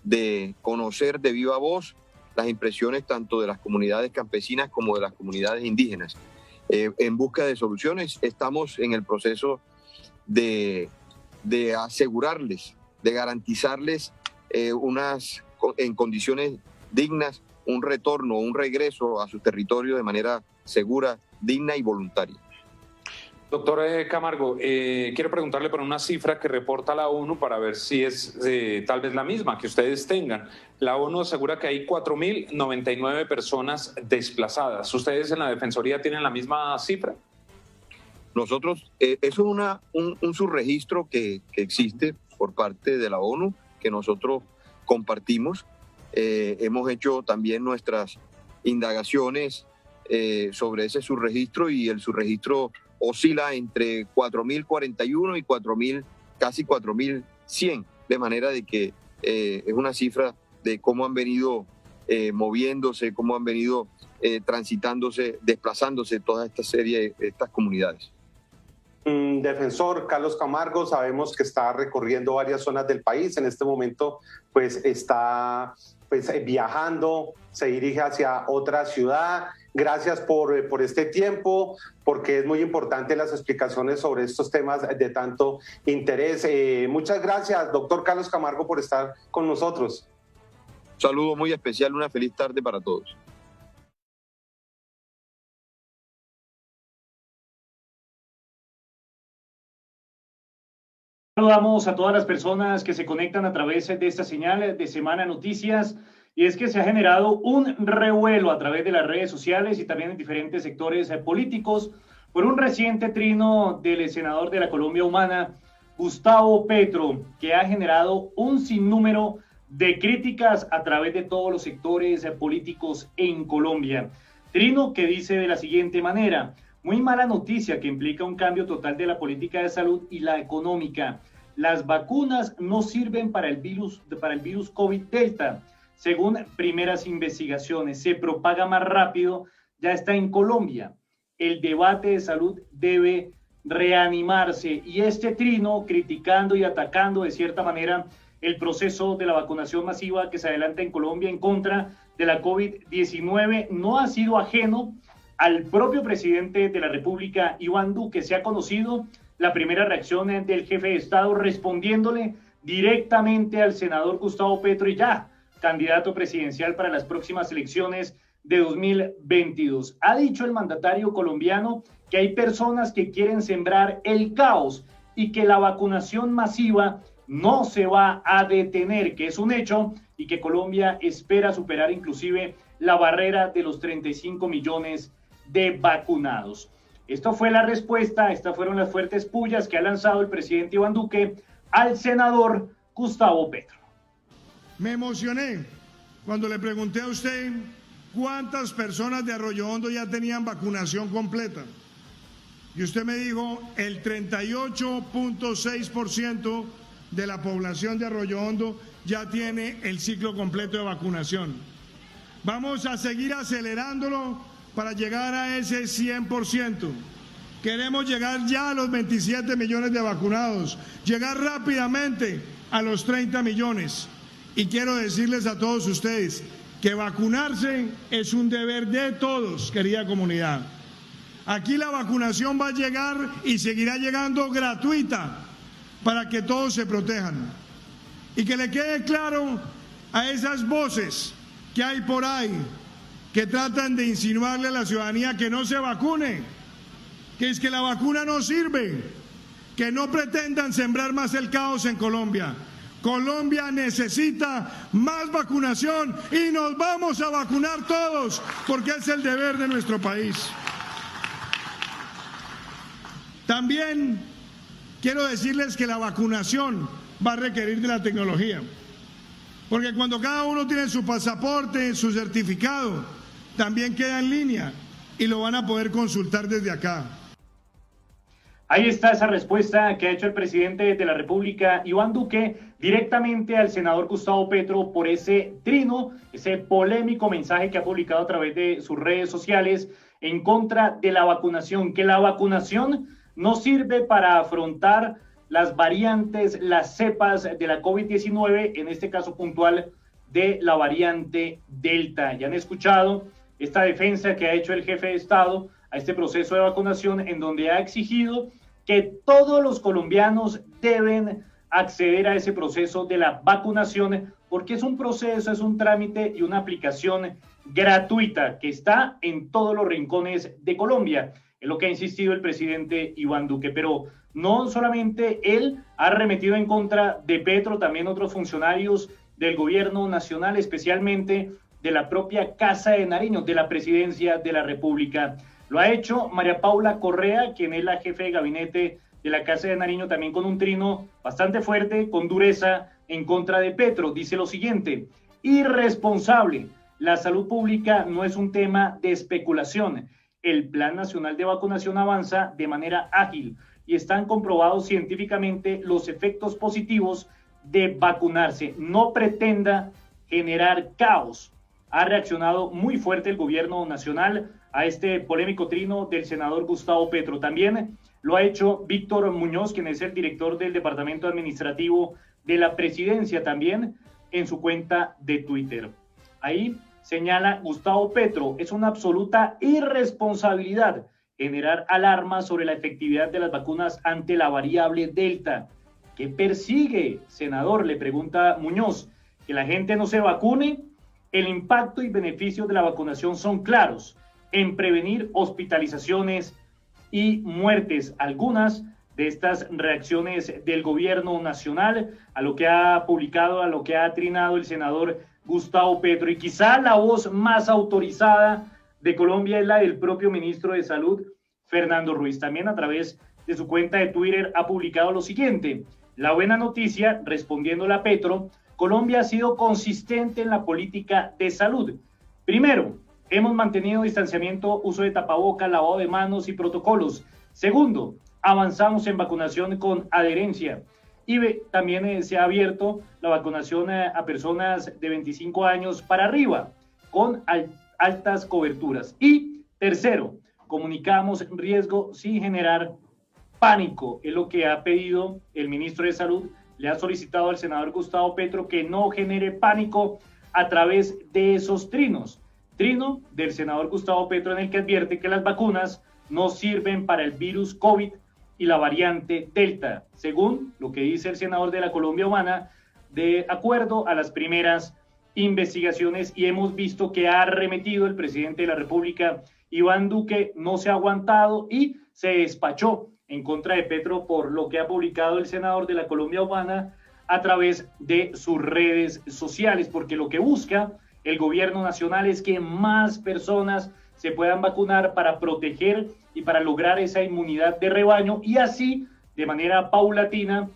de conocer de viva voz las impresiones tanto de las comunidades campesinas como de las comunidades indígenas. En busca de soluciones, estamos en el proceso de asegurarles, de garantizarles en condiciones dignas un retorno, un regreso a su territorio de manera segura, digna y voluntaria. Doctor Camargo, quiero preguntarle por una cifra que reporta la ONU para ver si es tal vez la misma que ustedes tengan. La ONU asegura que hay 4.099 personas desplazadas. ¿Ustedes en la Defensoría tienen la misma cifra? Nosotros, eso es un subregistro que existe por parte de la ONU, que nosotros compartimos. Hemos hecho también nuestras indagaciones sobre ese subregistro, y el subregistro oscila entre 4.041 y casi 4.100, de manera de que es una cifra de cómo han venido moviéndose, cómo han venido transitándose, desplazándose toda esta serie, estas comunidades. Defensor Carlos Camargo, sabemos que está recorriendo varias zonas del país. En este momento pues está viajando, se dirige hacia otra ciudad. Gracias por este tiempo, porque es muy importante las explicaciones sobre estos temas de tanto interés. Muchas gracias, doctor Carlos Camargo, por estar con nosotros. Un saludo muy especial, una feliz tarde para todos. Saludamos a todas las personas que se conectan a través de esta señal de Semana Noticias. Y es que se ha generado un revuelo a través de las redes sociales y también en diferentes sectores políticos por un reciente trino del senador de la Colombia Humana, Gustavo Petro, que ha generado un sinnúmero de críticas a través de todos los sectores políticos en Colombia. Trino que dice de la siguiente manera: muy mala noticia que implica un cambio total de la política de salud y la económica. Las vacunas no sirven para el virus COVID Delta. Según primeras investigaciones, se propaga más rápido, ya está en Colombia. El debate de salud debe reanimarse. Y este trino, criticando y atacando de cierta manera el proceso de la vacunación masiva que se adelanta en Colombia en contra de la COVID-19, no ha sido ajeno al propio presidente de la República, Iván Duque. Se ha conocido la primera reacción del jefe de Estado respondiéndole directamente al senador Gustavo Petro, y ya candidato presidencial para las próximas elecciones de 2022. Ha dicho el mandatario colombiano que hay personas que quieren sembrar el caos y que la vacunación masiva no se va a detener, que es un hecho, y que Colombia espera superar inclusive la barrera de los 35 millones de vacunados. Esto fue la respuesta, estas fueron las fuertes pullas que ha lanzado el presidente Iván Duque al senador Gustavo Petro. Me emocioné cuando le pregunté a usted ¿cuántas personas de Arroyo Hondo ya tenían vacunación completa? Y usted me dijo, el 38.6% de la población de Arroyo Hondo ya tiene el ciclo completo de vacunación. Vamos a seguir acelerándolo para llegar a ese 100%. Queremos llegar ya a los 27 millones de vacunados, llegar rápidamente a los 30 millones. Y quiero decirles a todos ustedes que vacunarse es un deber de todos, querida comunidad. Aquí la vacunación va a llegar y seguirá llegando gratuita para que todos se protejan. Y que le quede claro a esas voces que hay por ahí que tratan de insinuarle a la ciudadanía que no se vacune, que es que la vacuna no sirve, que no pretendan sembrar más el caos en Colombia. Colombia necesita más vacunación y nos vamos a vacunar todos porque es el deber de nuestro país. También quiero decirles que la vacunación va a requerir de la tecnología, porque cuando cada uno tiene su pasaporte, su certificado, también queda en línea y lo van a poder consultar desde acá. Ahí está esa respuesta que ha hecho el presidente de la República, Iván Duque, directamente al senador Gustavo Petro por ese trino, ese polémico mensaje que ha publicado a través de sus redes sociales en contra de la vacunación, que la vacunación no sirve para afrontar las variantes, las cepas de la COVID-19, en este caso puntual de la variante Delta. Ya han escuchado esta defensa que ha hecho el jefe de Estado a este proceso de vacunación, en donde ha exigido que todos los colombianos deben acceder a ese proceso de la vacunación, porque es un proceso, es un trámite y una aplicación gratuita que está en todos los rincones de Colombia. Es lo que ha insistido el presidente Iván Duque, pero no solamente él ha arremetido en contra de Petro, también otros funcionarios del gobierno nacional, especialmente de la propia Casa de Nariño, de la Presidencia de la República. Lo ha hecho María Paula Correa, quien es la jefe de gabinete de la Casa de Nariño, también con un trino bastante fuerte, con dureza en contra de Petro. Dice lo siguiente: irresponsable, la salud pública no es un tema de especulación. El Plan Nacional de Vacunación avanza de manera ágil y están comprobados científicamente los efectos positivos de vacunarse. No pretenda generar caos. Ha reaccionado muy fuerte el gobierno nacional a este polémico trino del senador Gustavo Petro. También lo ha hecho Víctor Muñoz, quien es el director del Departamento Administrativo de la Presidencia, también en su cuenta de Twitter. Ahí señala Gustavo Petro: es una absoluta irresponsabilidad generar alarma sobre la efectividad de las vacunas ante la variable Delta. ¿Qué persigue, senador?, le pregunta Muñoz. ¿Que la gente no se vacune? El impacto y beneficios de la vacunación son claros en prevenir hospitalizaciones y muertes. Algunas de estas reacciones del gobierno nacional a lo que ha publicado, a lo que ha trinado el senador Gustavo Petro. Y quizá la voz más autorizada de Colombia es la del propio ministro de Salud, Fernando Ruiz. También a través de su cuenta de Twitter ha publicado lo siguiente: la buena noticia, respondiéndole a Petro: Colombia ha sido consistente en la política de salud. Primero, hemos mantenido distanciamiento, uso de tapabocas, lavado de manos y protocolos. Segundo, avanzamos en vacunación con adherencia. Y también se ha abierto la vacunación a personas de 25 años para arriba, con altas coberturas. Y tercero, comunicamos riesgo sin generar pánico. Es lo que ha pedido el ministro de Salud. Le ha solicitado al senador Gustavo Petro que no genere pánico a través de esos trinos. Trino del senador Gustavo Petro, en el que advierte que las vacunas no sirven para el virus COVID y la variante Delta, según lo que dice el senador de la Colombia Humana, de acuerdo a las primeras investigaciones. Y hemos visto que ha arremetido el presidente de la República, Iván Duque, no se ha aguantado y se despachó en contra de Petro por lo que ha publicado el senador de la Colombia Humana a través de sus redes sociales, porque lo que busca el gobierno nacional es que más personas se puedan vacunar para proteger y para lograr esa inmunidad de rebaño y así, de manera paulatina,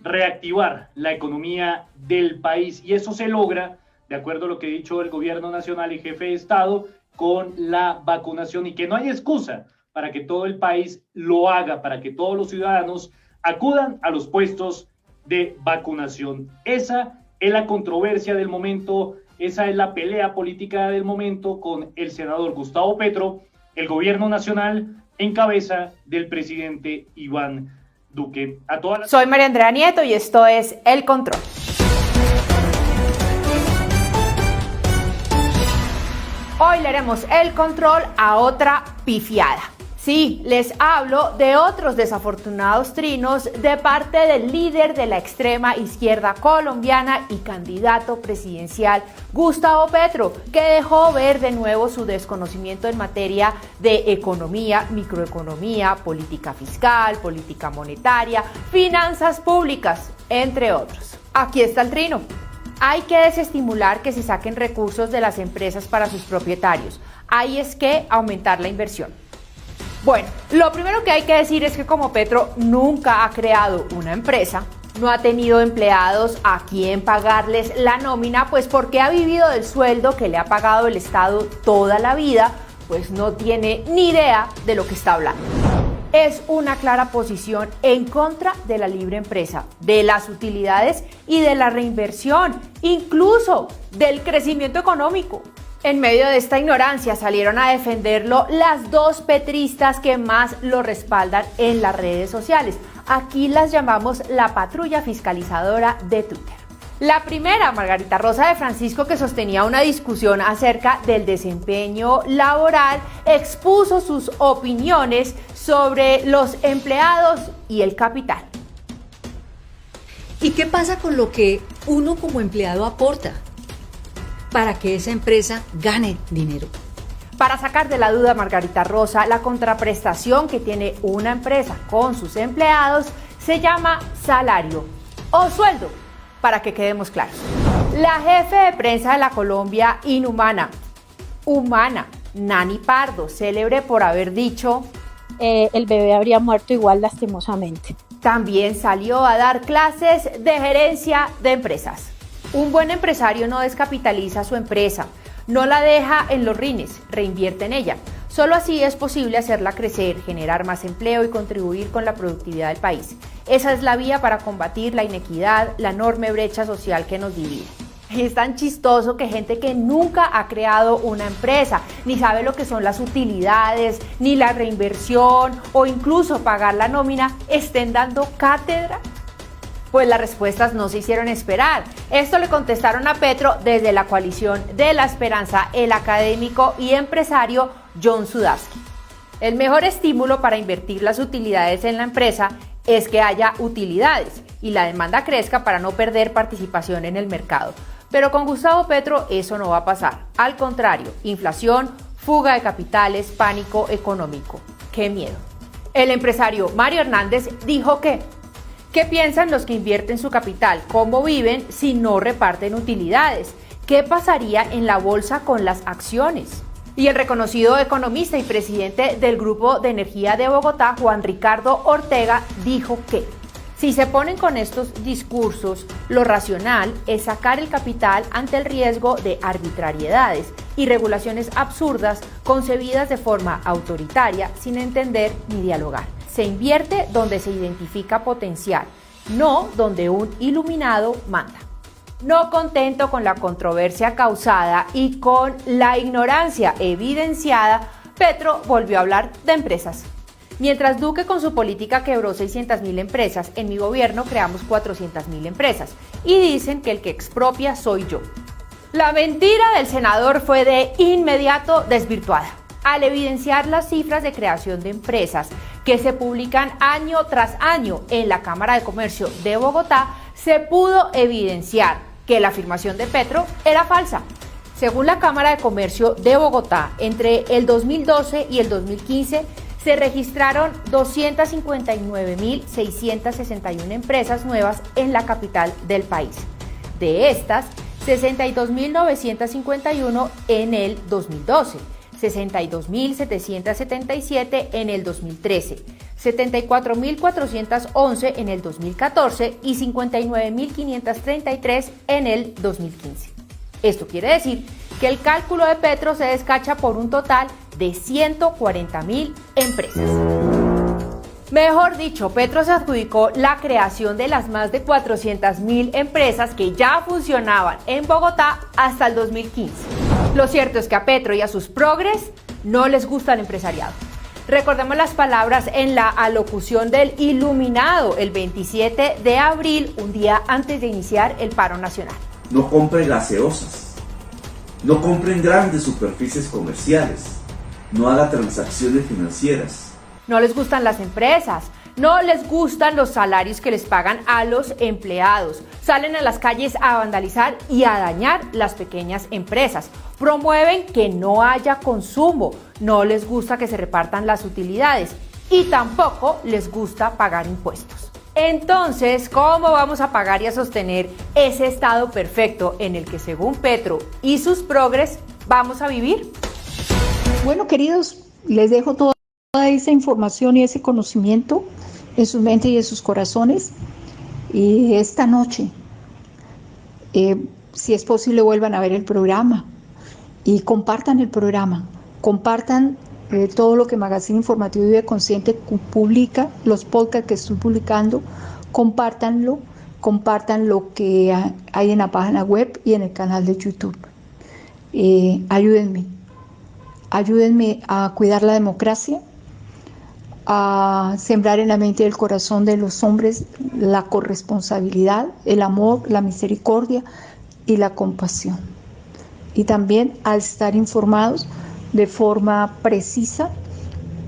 reactivar la economía del país. Y eso se logra de acuerdo a lo que ha dicho el gobierno nacional y jefe de Estado, con la vacunación, y que no hay excusa para que todo el país lo haga, para que todos los ciudadanos acudan a los puestos de vacunación. Esa es la controversia del momento, esa es la pelea política del momento con el senador Gustavo Petro, el gobierno nacional en cabeza del presidente Iván Duque. Soy María Andrea Nieto y esto es El Control. Hoy le haremos el control a otra pifiada. Sí, les hablo de otros desafortunados trinos de parte del líder de la extrema izquierda colombiana y candidato presidencial Gustavo Petro, que dejó ver de nuevo su desconocimiento en materia de economía, microeconomía, política fiscal, política monetaria, finanzas públicas, entre otros. Aquí está el trino. Hay que desestimular que se saquen recursos de las empresas para sus propietarios. Hay es que aumentar la inversión. Bueno, lo primero que hay que decir es que como Petro nunca ha creado una empresa, no ha tenido empleados a quien pagarles la nómina, pues porque ha vivido del sueldo que le ha pagado el Estado toda la vida, pues no tiene ni idea de lo que está hablando. Es una clara posición en contra de la libre empresa, de las utilidades y de la reinversión, incluso del crecimiento económico. En medio de esta ignorancia salieron a defenderlo las dos petristas que más lo respaldan en las redes sociales. Aquí las llamamos la patrulla fiscalizadora de Twitter. La primera, Margarita Rosa de Francisco, que sostenía una discusión acerca del desempeño laboral, expuso sus opiniones sobre los empleados y el capital. ¿Y qué pasa con lo que uno como empleado aporta para que esa empresa gane dinero? Para sacar de la duda, Margarita Rosa, la contraprestación que tiene una empresa con sus empleados se llama salario o sueldo, para que quedemos claros. La jefe de prensa de la Colombia inhumana, humana, Nani Pardo, célebre por haber dicho el bebé habría muerto igual lastimosamente. También salió a dar clases de gerencia de empresas. Un buen empresario no descapitaliza su empresa, no la deja en los rines, reinvierte en ella. Solo así es posible hacerla crecer, generar más empleo y contribuir con la productividad del país. Esa es la vía para combatir la inequidad, la enorme brecha social que nos divide. Es tan chistoso que gente que nunca ha creado una empresa, ni sabe lo que son las utilidades, ni la reinversión o incluso pagar la nómina, estén dando cátedra. Pues las respuestas no se hicieron esperar. Esto le contestaron a Petro desde la coalición de la esperanza, el académico y empresario John Sudarsky. El mejor estímulo para invertir las utilidades en la empresa es que haya utilidades y la demanda crezca para no perder participación en el mercado. Pero con Gustavo Petro eso no va a pasar. Al contrario, inflación, fuga de capitales, pánico económico. ¡Qué miedo! El empresario Mario Hernández dijo que ¿qué piensan los que invierten su capital? ¿Cómo viven si no reparten utilidades? ¿Qué pasaría en la bolsa con las acciones? Y el reconocido economista y presidente del Grupo de Energía de Bogotá, Juan Ricardo Ortega, dijo que si se ponen con estos discursos, lo racional es sacar el capital ante el riesgo de arbitrariedades y regulaciones absurdas concebidas de forma autoritaria sin entender ni dialogar. Se invierte donde se identifica potencial, no donde un iluminado manda. No contento con la controversia causada y con la ignorancia evidenciada, Petro volvió a hablar de empresas. Mientras Duque con su política quebró 600.000 empresas, en mi gobierno creamos 400.000 empresas y dicen que el que expropia soy yo. La mentira del senador fue de inmediato desvirtuada. Al evidenciar las cifras de creación de empresas que se publican año tras año en la Cámara de Comercio de Bogotá, se pudo evidenciar que la afirmación de Petro era falsa. Según la Cámara de Comercio de Bogotá, entre el 2012 y el 2015 se registraron 259.661 empresas nuevas en la capital del país. De estas, 62.951 en el 2012. 62.777 en el 2013, 74.411 en el 2014 y 59.533 en el 2015. Esto quiere decir que el cálculo de Petro se descacha por un total de 140.000 empresas. Mejor dicho, Petro se adjudicó la creación de las más de 400.000 empresas que ya funcionaban en Bogotá hasta el 2015. Lo cierto es que a Petro y a sus progres no les gusta el empresariado. Recordemos las palabras en la alocución del Iluminado el 27 de abril, un día antes de iniciar el paro nacional. No compren gaseosas, no compren grandes superficies comerciales, no haga transacciones financieras. No les gustan las empresas, no les gustan los salarios que les pagan a los empleados. Salen a las calles a vandalizar y a dañar las pequeñas empresas. Promueven que no haya consumo, no les gusta que se repartan las utilidades y tampoco les gusta pagar impuestos. Entonces, ¿cómo vamos a pagar y a sostener ese estado perfecto en el que, según Petro y sus progres, vamos a vivir? Bueno, queridos, les dejo toda esa información y ese conocimiento en sus mentes y en sus corazones. Y esta noche, si es posible, vuelvan a ver el programa y compartan el programa, compartan todo lo que Magazine Informativo Vive Consciente publica, los podcasts que estoy publicando, compártanlo, compartan lo que hay en la página web y en el canal de YouTube. Ayúdenme a cuidar la democracia, a sembrar en la mente y el corazón de los hombres la corresponsabilidad, el amor, la misericordia y la compasión. Y también a estar informados de forma precisa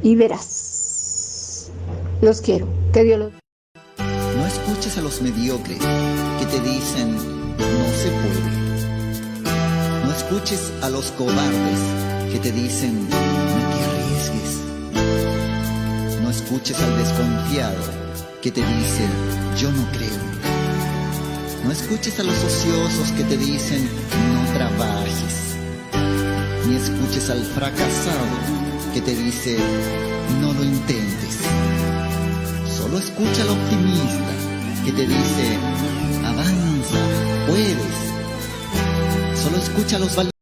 y veraz. Los quiero. Que Dios los... No escuches a los mediocres que te dicen no se puede. No escuches a los cobardes que te dicen no te arriesgues. No escuches al desconfiado que te dice yo no creo. No escuches a los ociosos que te dicen no trabajes. Ni escuches al fracasado que te dice no lo intentes. Solo escucha al optimista que te dice avanza, puedes. Solo escucha a los valientes